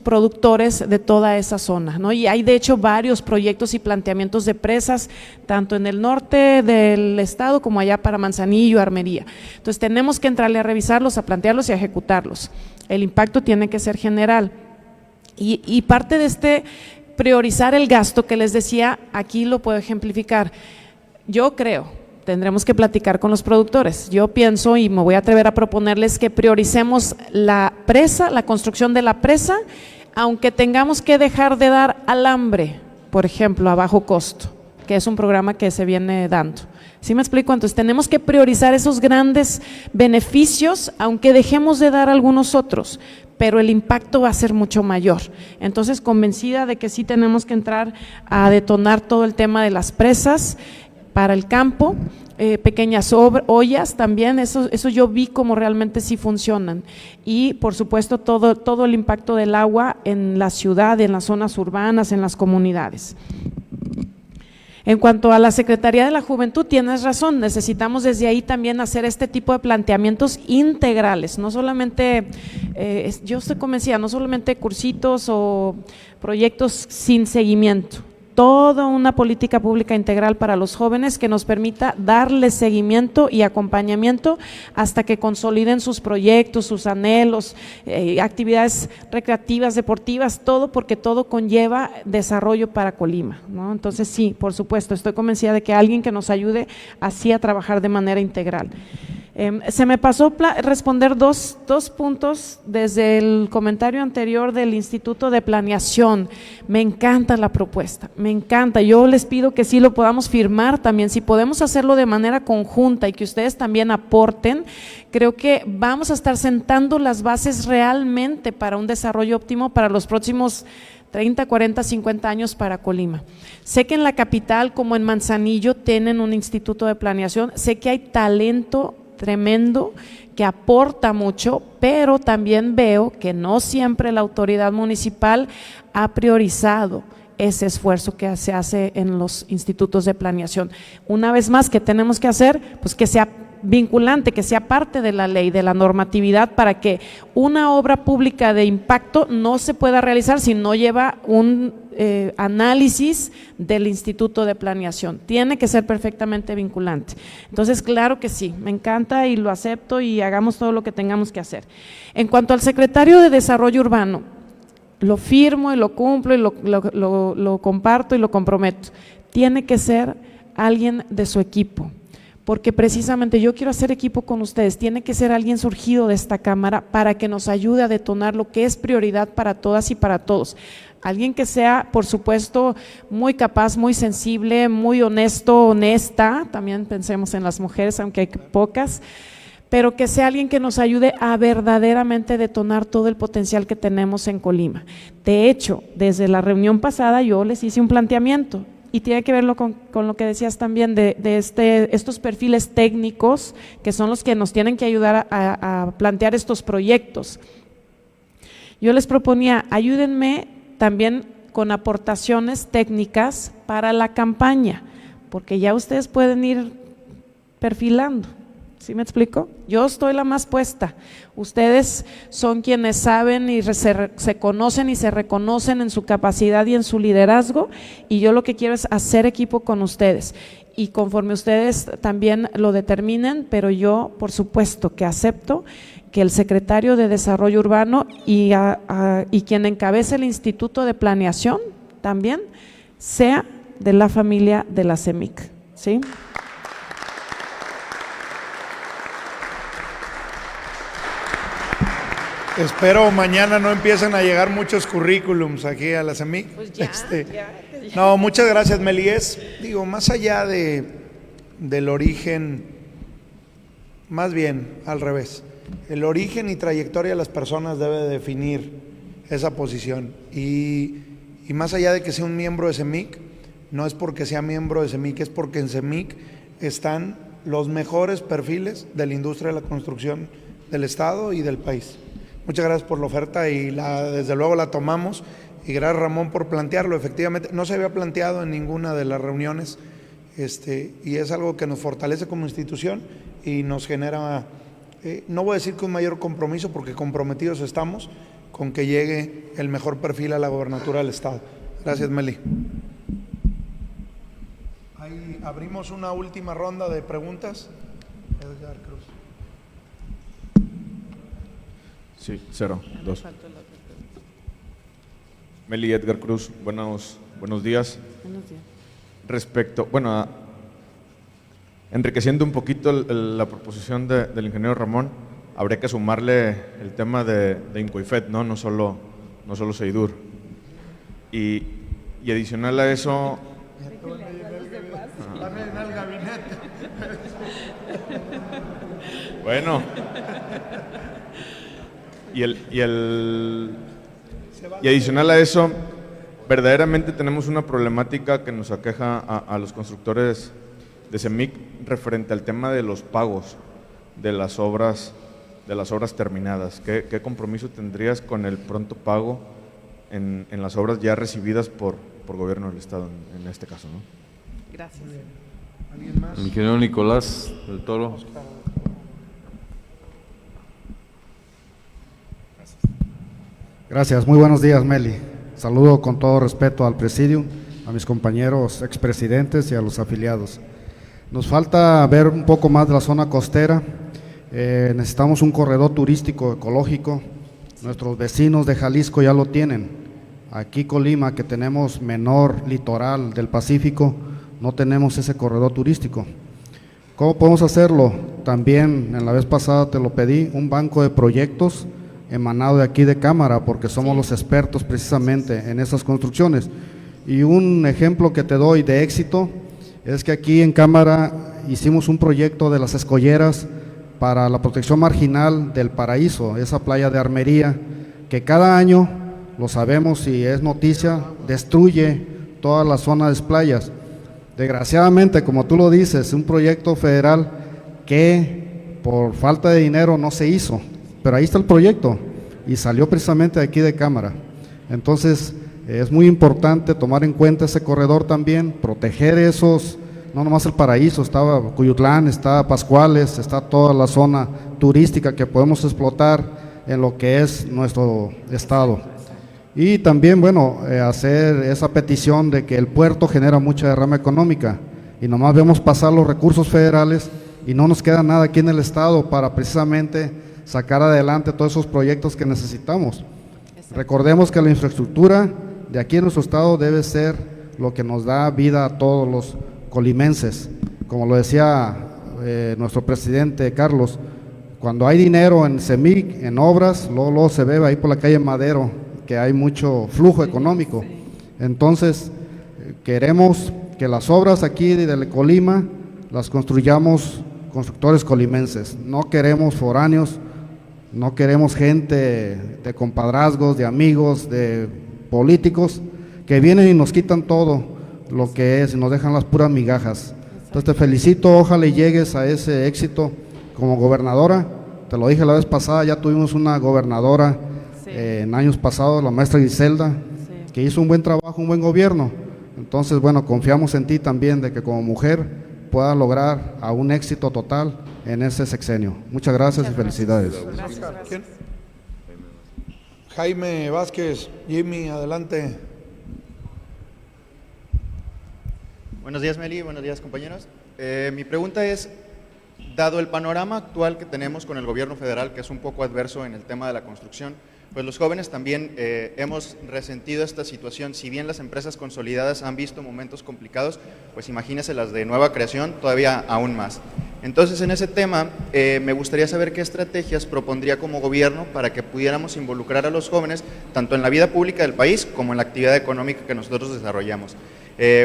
productores de toda esa zona, ¿no? Y hay de hecho varios proyectos y planteamientos de presas, tanto en el norte del estado como allá para Manzanillo, Armería. Entonces tenemos que entrarle a revisarlos, a plantearlos y a ejecutarlos. El impacto tiene que ser general. Y parte de priorizar el gasto que les decía, aquí lo puedo ejemplificar. Yo creo, tendremos que platicar con los productores. Yo pienso y me voy a atrever a proponerles que prioricemos la presa, la construcción de la presa, aunque tengamos que dejar de dar alambre, por ejemplo, a bajo costo, que es un programa que se viene dando. ¿Sí me explico? Entonces tenemos que priorizar esos grandes beneficios, aunque dejemos de dar algunos otros, pero el impacto va a ser mucho mayor. Entonces, convencida de que sí tenemos que entrar a detonar todo el tema de las presas para el campo, pequeñas ollas también, eso yo vi como realmente sí funcionan. Y por supuesto todo el impacto del agua en la ciudad, en las zonas urbanas, en las comunidades. En cuanto a la Secretaría de la Juventud, tienes razón, necesitamos desde ahí también hacer este tipo de planteamientos integrales, no solamente, yo estoy convencida, no solamente cursitos o proyectos sin seguimiento, toda una política pública integral para los jóvenes que nos permita darles seguimiento y acompañamiento hasta que consoliden sus proyectos, sus anhelos, actividades recreativas, deportivas, todo, porque todo conlleva desarrollo para Colima, ¿no? Entonces sí, por supuesto, estoy convencida de que alguien que nos ayude así a trabajar de manera integral. Se me pasó responder dos puntos desde el comentario anterior del Instituto de Planeación. Me encanta la propuesta, me encanta. Yo les pido que sí lo podamos firmar también, si podemos hacerlo de manera conjunta y que ustedes también aporten, creo que vamos a estar sentando las bases realmente para un desarrollo óptimo para los próximos 30, 40, 50 años para Colima. Sé que en la capital como en Manzanillo tienen un instituto de planeación, sé que hay talento tremendo que aporta mucho, pero también veo que no siempre la autoridad municipal ha priorizado ese esfuerzo que se hace en los institutos de planeación. Una vez más, ¿qué tenemos que hacer? Pues que sea vinculante, que sea parte de la ley, de la normatividad, para que una obra pública de impacto no se pueda realizar si no lleva un análisis del Instituto de Planeación. Tiene que ser perfectamente vinculante. Entonces, claro que sí, me encanta y lo acepto y hagamos todo lo que tengamos que hacer. En cuanto al secretario de Desarrollo Urbano, lo firmo y lo cumplo y lo comparto y lo comprometo. Tiene que ser alguien de su equipo, porque precisamente yo quiero hacer equipo con ustedes. Tiene que ser alguien surgido de esta Cámara para que nos ayude a detonar lo que es prioridad para todas y para todos. Alguien que sea, por supuesto, muy capaz, muy sensible, muy honesto, honesta, también pensemos en las mujeres, aunque hay pocas, pero que sea alguien que nos ayude a verdaderamente detonar todo el potencial que tenemos en Colima. De hecho, desde la reunión pasada yo les hice un planteamiento y tiene que verlo con lo que decías también de estos perfiles técnicos que son los que nos tienen que ayudar a plantear estos proyectos. Yo les proponía, ayúdenme también con aportaciones técnicas para la campaña, porque ya ustedes pueden ir perfilando. ¿Sí me explico? Yo estoy la más puesta, ustedes son quienes saben y se conocen y se reconocen en su capacidad y en su liderazgo, y yo lo que quiero es hacer equipo con ustedes y conforme ustedes también lo determinen, pero yo por supuesto que acepto que el secretario de Desarrollo Urbano y quien encabece el Instituto de Planeación también sea de la familia de la CEMIC, ¿sí? Espero mañana no empiecen a llegar muchos currículums aquí a la CEMIC. Pues ya. No, muchas gracias, Meli. Digo, más allá del origen, más bien al revés, el origen y trayectoria de las personas debe definir esa posición. Y más allá de que sea un miembro de CEMIC, no es porque sea miembro de CEMIC, es porque en CEMIC están los mejores perfiles de la industria de la construcción del Estado y del país. Muchas gracias por la oferta y desde luego la tomamos, y gracias, Ramón, por plantearlo. Efectivamente no se había planteado en ninguna de las reuniones, y es algo que nos fortalece como institución y nos genera, no voy a decir que un mayor compromiso, porque comprometidos estamos con que llegue el mejor perfil a la gobernatura del Estado. Gracias, Meli. Ahí abrimos una última ronda de preguntas. Edgar Cruz. Sí, 2. Meli, Edgar Cruz, buenos días. Buenos días. Respecto, enriqueciendo un poquito la proposición del ingeniero Ramón, habría que sumarle el tema de Incoifet, ¿no? No solo Seidur. Y adicional a eso… Bueno… Y adicional a eso, verdaderamente tenemos una problemática que nos aqueja a los constructores de CEMIC referente al tema de los pagos de las obras terminadas. ¿Qué compromiso tendrías con el pronto pago en las obras ya recibidas por gobierno del Estado en este caso, ¿no? Gracias. ¿Alguien más? El ingeniero Nicolás del Toro. Gracias, muy buenos días, Meli. Saludo con todo respeto al presidium, a mis compañeros expresidentes y a los afiliados. Nos falta ver un poco más de la zona costera. Necesitamos un corredor turístico ecológico. Nuestros vecinos de Jalisco ya lo tienen. Aquí Colima, que tenemos menor litoral del Pacífico, no tenemos ese corredor turístico. ¿Cómo podemos hacerlo? también en la vez pasada te lo pedí, un banco de proyectos emanado de aquí de Cámara, porque somos los expertos precisamente en esas construcciones. Y un ejemplo que te doy de éxito es que aquí en Cámara hicimos un proyecto de las escolleras para la protección marginal del Paraíso, esa playa de Armería, que cada año, lo sabemos y es noticia, destruye toda la zona de playas. Desgraciadamente, como tú lo dices, un proyecto federal que por falta de dinero no se hizo, pero ahí está el proyecto y salió precisamente de aquí de Cámara. Entonces, es muy importante tomar en cuenta ese corredor también, proteger esos, no nomás el Paraíso, estaba Cuyutlán, está Pascuales, está toda la zona turística que podemos explotar en lo que es nuestro estado. Y también, bueno, hacer esa petición de que el puerto genera mucha derrama económica y nomás vemos pasar los recursos federales y no nos queda nada aquí en el estado para precisamente sacar adelante todos esos proyectos que necesitamos. Recordemos que la infraestructura de aquí en nuestro estado debe ser lo que nos da vida a todos los colimenses. Como lo decía nuestro presidente Carlos, cuando hay dinero en CEMIC, en obras, luego se ve ahí por la calle Madero, que hay mucho flujo económico. Entonces, queremos que las obras aquí de Colima las construyamos constructores colimenses, no queremos foráneos, no queremos gente de compadrazgos, de amigos, de políticos que vienen y nos quitan todo lo que es y nos dejan las puras migajas. Entonces te felicito, ojalá llegues a ese éxito como gobernadora. Te lo dije la vez pasada, ya tuvimos una gobernadora en años pasados, la maestra Griselda, que hizo un buen trabajo, un buen gobierno. Entonces, bueno, confiamos en ti también de que como mujer pueda lograr a un éxito total en ese sexenio. Muchas gracias y felicidades. ¿Quién? Jaime Vázquez, Jimmy, adelante. Buenos días, Meli, buenos días, compañeros. Mi pregunta es, dado el panorama actual que tenemos con el gobierno federal, que es un poco adverso en el tema de la construcción, pues los jóvenes también hemos resentido esta situación. Si bien las empresas consolidadas han visto momentos complicados, pues imagínense las de nueva creación, todavía aún más. Entonces, en ese tema, me gustaría saber qué estrategias propondría como gobierno para que pudiéramos involucrar a los jóvenes, tanto en la vida pública del país como en la actividad económica que nosotros desarrollamos.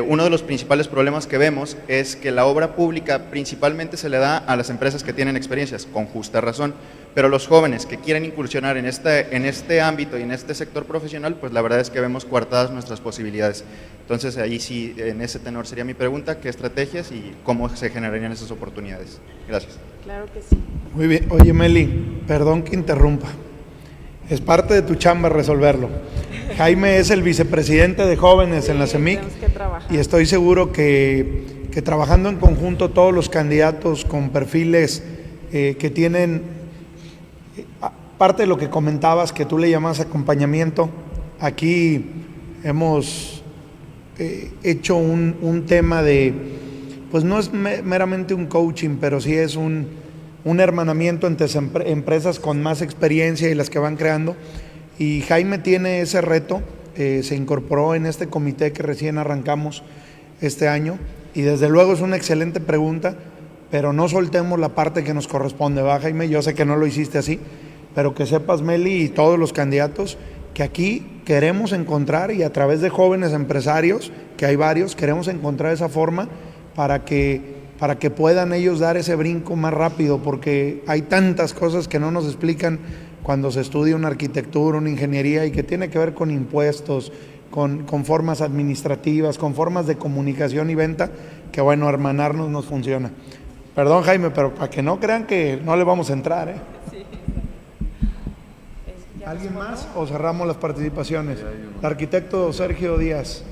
Uno de los principales problemas que vemos es que la obra pública principalmente se le da a las empresas que tienen experiencias, con justa razón, pero los jóvenes que quieren incursionar en este ámbito y en este sector profesional, pues la verdad es que vemos coartadas nuestras posibilidades. Entonces ahí sí, en ese tenor sería mi pregunta, ¿qué estrategias y cómo se generarían esas oportunidades? Gracias. Claro que sí. Muy bien. Oye, Meli, perdón que interrumpa. Es parte de tu chamba resolverlo. Jaime es el vicepresidente de jóvenes en la CEMIC y estoy seguro que trabajando en conjunto todos los candidatos con perfiles que tienen, parte de lo que comentabas, que tú le llamas acompañamiento, aquí hemos hecho un tema de, pues no es meramente un coaching, pero sí es un hermanamiento entre empresas con más experiencia y las que van creando. Y Jaime tiene ese reto, se incorporó en este comité que recién arrancamos este año y desde luego es una excelente pregunta, pero no soltemos la parte que nos corresponde, ¿va, Jaime? Yo sé que no lo hiciste así, pero que sepas, Meli, y todos los candidatos, que aquí queremos encontrar, y a través de jóvenes empresarios, que hay varios, queremos encontrar esa forma para que puedan ellos dar ese brinco más rápido, porque hay tantas cosas que no nos explican cuando se estudia una arquitectura, una ingeniería, y que tiene que ver con impuestos, con formas administrativas, con formas de comunicación y venta, que bueno, hermanarnos nos funciona. Perdón, Jaime, pero para que no crean que no le vamos a entrar, ¿eh? Sí. ¿Alguien más o cerramos las participaciones? El arquitecto Sergio Díaz.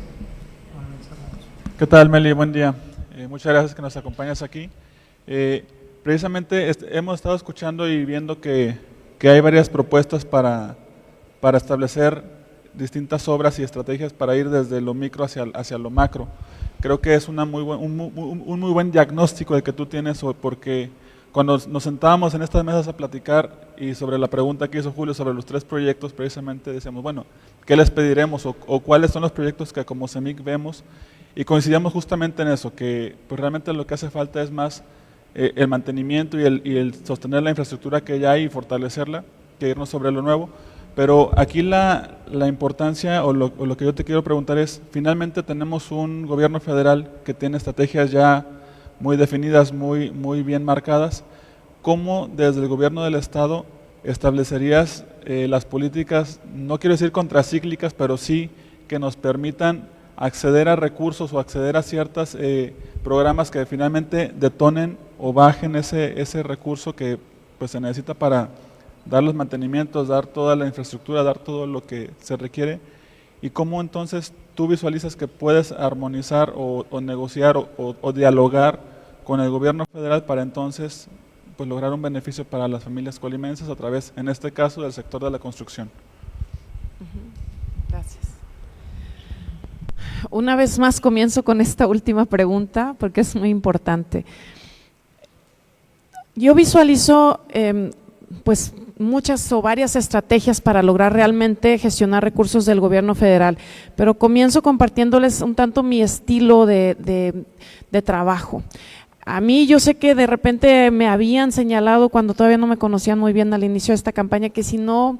¿Qué tal, Meli? Buen día. Muchas gracias que nos acompañas aquí. Precisamente hemos estado escuchando y viendo que hay varias propuestas para establecer distintas obras y estrategias para ir desde lo micro hacia lo macro. Creo que es un muy buen diagnóstico el que tú tienes, porque cuando nos sentábamos en estas mesas a platicar y sobre la pregunta que hizo Julio sobre los 3 proyectos, precisamente decíamos, bueno, ¿qué les pediremos o cuáles son los proyectos que como CEMIC vemos? Y coincidíamos justamente en eso, que pues realmente lo que hace falta es más el mantenimiento y el sostener la infraestructura que ya hay y fortalecerla, que irnos sobre lo nuevo. Pero aquí la importancia o lo que yo te quiero preguntar es, finalmente tenemos un gobierno federal que tiene estrategias ya muy definidas, muy bien marcadas. ¿Cómo desde el gobierno del Estado establecerías las políticas, no quiero decir contracíclicas, pero sí que nos permitan acceder a recursos o acceder a ciertos programas que finalmente detonen o bajen ese recurso que pues, se necesita para dar los mantenimientos, dar toda la infraestructura, dar todo lo que se requiere? ¿Y cómo entonces tú visualizas que puedes armonizar o negociar o dialogar con el gobierno federal para entonces pues, lograr un beneficio para las familias colimenses a través, en este caso, del sector de la construcción? Gracias. Una vez más comienzo con esta última pregunta porque es muy importante. Yo visualizo pues muchas o varias estrategias para lograr realmente gestionar recursos del gobierno federal, pero comienzo compartiéndoles un tanto mi estilo de trabajo. A mí yo sé que de repente me habían señalado cuando todavía no me conocían muy bien al inicio de esta campaña que si no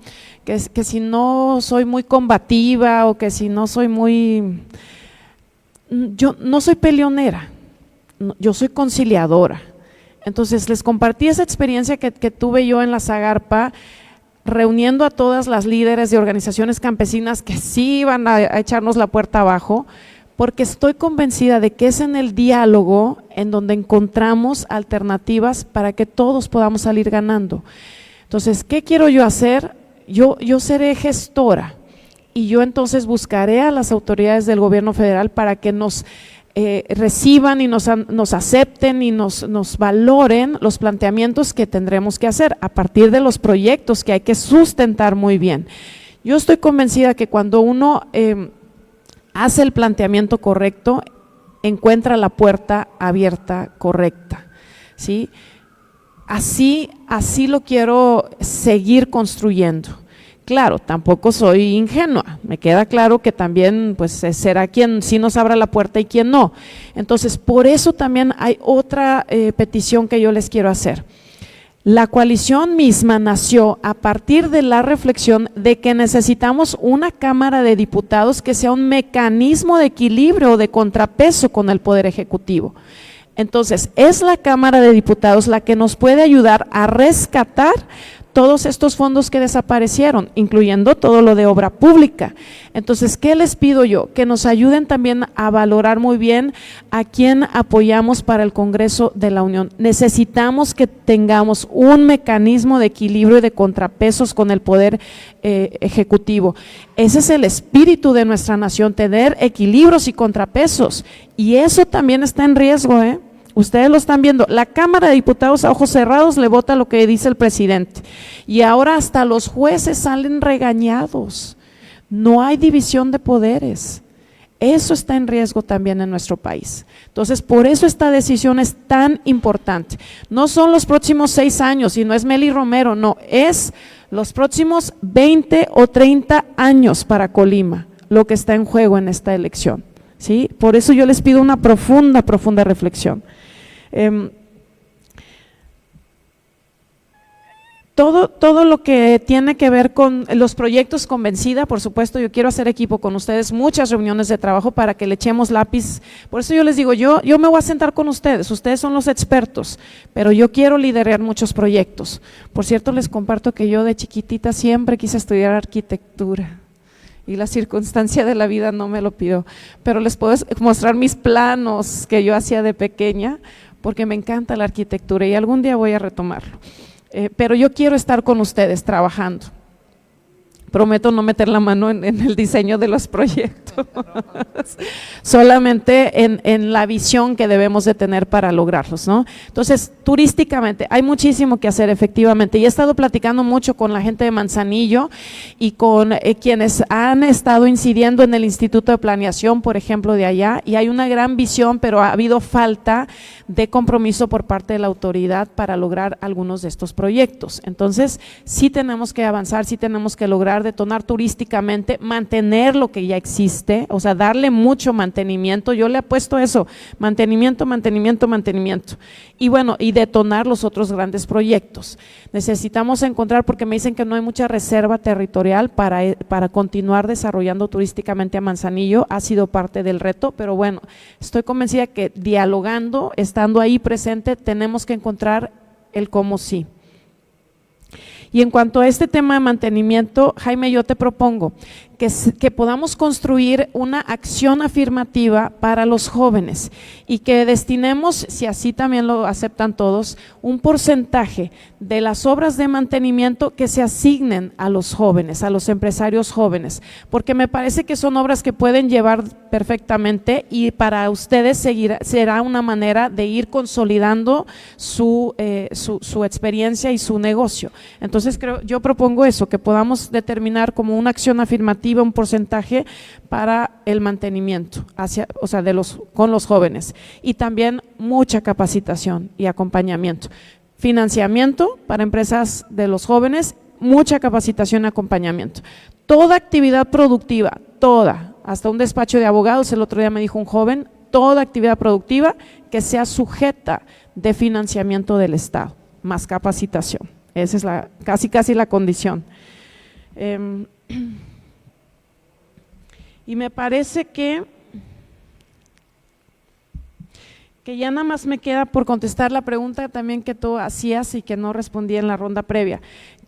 soy muy combativa o que si no soy muy… Yo no soy peleonera, yo soy conciliadora. Entonces les compartí esa experiencia que tuve yo en la Zagarpa, reuniendo a todas las líderes de organizaciones campesinas que sí iban a echarnos la puerta abajo, porque estoy convencida de que es en el diálogo en donde encontramos alternativas para que todos podamos salir ganando. Entonces, ¿qué quiero yo hacer? Yo seré gestora y yo entonces buscaré a las autoridades del gobierno federal para que nos reciban y nos acepten y nos valoren los planteamientos que tendremos que hacer a partir de los proyectos que hay que sustentar muy bien. Yo estoy convencida que cuando uno hace el planteamiento correcto, encuentra la puerta abierta correcta, ¿sí? Así lo quiero seguir construyendo. Claro, tampoco soy ingenua, me queda claro que también pues será quien sí nos abra la puerta y quien no. Entonces, por eso también hay otra petición que yo les quiero hacer. La coalición misma nació a partir de la reflexión de que necesitamos una Cámara de Diputados que sea un mecanismo de equilibrio o de contrapeso con el Poder Ejecutivo. Entonces, es la Cámara de Diputados la que nos puede ayudar a rescatar todos estos fondos que desaparecieron, incluyendo todo lo de obra pública. Entonces, ¿qué les pido yo? Que nos ayuden también a valorar muy bien a quién apoyamos para el Congreso de la Unión. Necesitamos que tengamos un mecanismo de equilibrio y de contrapesos con el Poder Ejecutivo. Ese es el espíritu de nuestra nación, tener equilibrios y contrapesos. Y eso también está en riesgo, ¿eh? Ustedes lo están viendo, la Cámara de Diputados a ojos cerrados le vota lo que dice el presidente y ahora hasta los jueces salen regañados, no hay división de poderes, eso está en riesgo también en nuestro país. Entonces, por eso esta decisión es tan importante, no son los próximos 6 años y no es Mely Romero, no, es los próximos 20 o 30 años para Colima, lo que está en juego en esta elección, ¿sí? Por eso yo les pido una profunda reflexión. Todo lo que tiene que ver con los proyectos Convencida, por supuesto, yo quiero hacer equipo con ustedes, muchas reuniones de trabajo para que le echemos lápiz. Por eso yo les digo, yo me voy a sentar con ustedes son los expertos, pero yo quiero liderar muchos proyectos. Por cierto, les comparto que yo de chiquitita siempre quise estudiar arquitectura y la circunstancia de la vida no me lo pidió, pero les puedo mostrar mis planos que yo hacía de pequeña, porque me encanta la arquitectura y algún día voy a retomarlo. Pero yo quiero estar con ustedes trabajando. Prometo no meter la mano en el diseño de los proyectos, solamente en la visión que debemos de tener para lograrlos, ¿no? Entonces, turísticamente hay muchísimo que hacer efectivamente y he estado platicando mucho con la gente de Manzanillo y con quienes han estado incidiendo en el Instituto de Planeación, por ejemplo, de allá, y hay una gran visión, pero ha habido falta de compromiso por parte de la autoridad para lograr algunos de estos proyectos. Entonces, sí tenemos que avanzar, sí tenemos que lograr detonar turísticamente, mantener lo que ya existe, o sea, darle mucho mantenimiento. Yo le apuesto eso, mantenimiento, mantenimiento, mantenimiento. Y bueno, y detonar los otros grandes proyectos. Necesitamos encontrar, porque me dicen que no hay mucha reserva territorial para continuar desarrollando turísticamente a Manzanillo, ha sido parte del reto, pero bueno, estoy convencida que dialogando, estando ahí presente, tenemos que encontrar el cómo sí. Y en cuanto a este tema de mantenimiento, Jaime, yo te propongo que podamos construir una acción afirmativa para los jóvenes y que destinemos, si así también lo aceptan todos, un porcentaje de las obras de mantenimiento que se asignen a los jóvenes, a los empresarios jóvenes, porque me parece que son obras que pueden llevar perfectamente y para ustedes será una manera de ir consolidando su experiencia y su negocio. Entonces yo propongo eso, que podamos determinar como una acción afirmativa un porcentaje para el mantenimiento, con los jóvenes, y también mucha capacitación y acompañamiento. Financiamiento para empresas de los jóvenes, mucha capacitación y acompañamiento. Toda actividad productiva, toda, hasta un despacho de abogados, el otro día me dijo un joven, toda actividad productiva que sea sujeta de financiamiento del Estado, más capacitación. Esa es casi la condición. Y me parece que ya nada más me queda por contestar la pregunta también que tú hacías y que no respondí en la ronda previa.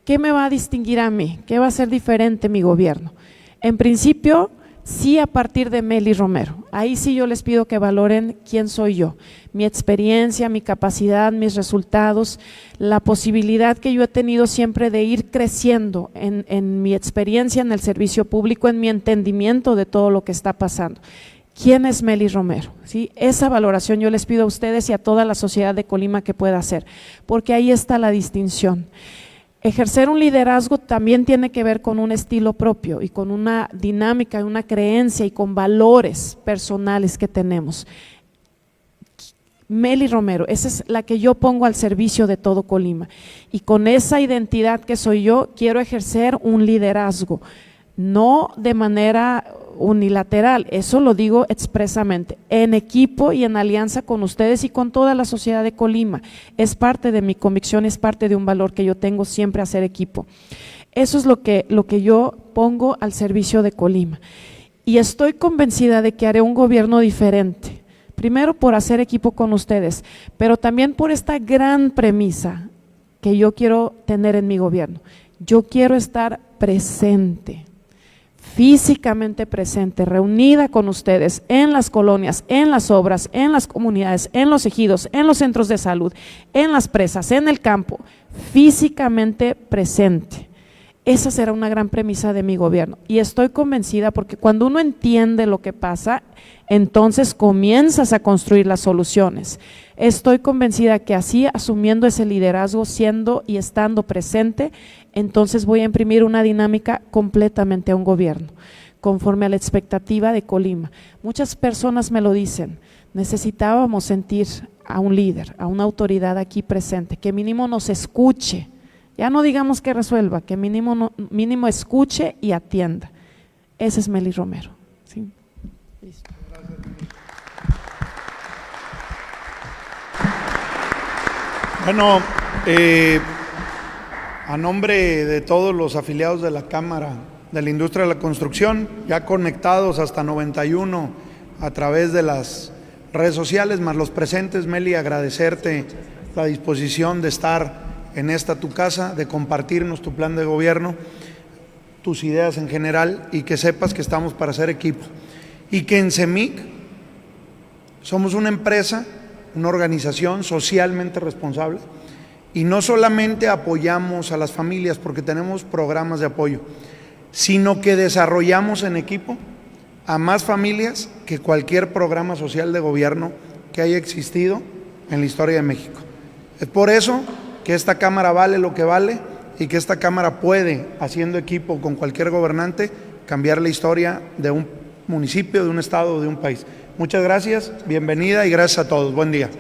¿Qué me va a distinguir a mí? ¿Qué va a ser diferente mi gobierno? En principio, sí, a partir de Mely Romero. Ahí sí yo les pido que valoren quién soy yo, mi experiencia, mi capacidad, mis resultados, la posibilidad que yo he tenido siempre de ir creciendo en mi experiencia en el servicio público, en mi entendimiento de todo lo que está pasando. ¿Quién es Mely Romero? ¿Sí? Esa valoración yo les pido a ustedes y a toda la sociedad de Colima que pueda hacer, porque ahí está la distinción. Ejercer un liderazgo también tiene que ver con un estilo propio y con una dinámica, una creencia y con valores personales que tenemos. Mely Romero, esa es la que yo pongo al servicio de todo Colima, y con esa identidad que soy yo quiero ejercer un liderazgo, no de manera unilateral, eso lo digo expresamente, en equipo y en alianza con ustedes y con toda la sociedad de Colima. Es parte de mi convicción, es parte de un valor que yo tengo siempre, hacer equipo. Eso es lo que yo pongo al servicio de Colima, y estoy convencida de que haré un gobierno diferente, primero por hacer equipo con ustedes, pero también por esta gran premisa que yo quiero tener en mi gobierno. Yo quiero estar presente, físicamente presente, reunida con ustedes en las colonias, en las obras, en las comunidades, en los ejidos, en los centros de salud, en las presas, en el campo, físicamente presente. Esa será una gran premisa de mi gobierno, y estoy convencida porque cuando uno entiende lo que pasa, entonces comienzas a construir las soluciones. Estoy convencida que así, asumiendo ese liderazgo, siendo y estando presente, entonces voy a imprimir una dinámica completamente a un gobierno, conforme a la expectativa de Colima. Muchas personas me lo dicen, necesitábamos sentir a un líder, a una autoridad aquí presente, que mínimo nos escuche, ya no digamos que resuelva, que mínimo escuche y atienda. Ese es Mely Romero. ¿Sí? Listo. Bueno, a nombre de todos los afiliados de la Cámara de la Industria de la Construcción, ya conectados hasta 91 a través de las redes sociales, más los presentes, Mely, agradecerte la disposición de estar en esta tu casa, de compartirnos tu plan de gobierno, tus ideas en general, y que sepas que estamos para hacer equipo, y que en CEMIC somos una empresa, una organización socialmente responsable, y no solamente apoyamos a las familias porque tenemos programas de apoyo, sino que desarrollamos en equipo a más familias que cualquier programa social de gobierno que haya existido en la historia de México. Es por eso que esta Cámara vale lo que vale, y que esta Cámara puede, haciendo equipo con cualquier gobernante, cambiar la historia de un municipio, de un estado, de un país. Muchas gracias, bienvenida y gracias a todos. Buen día.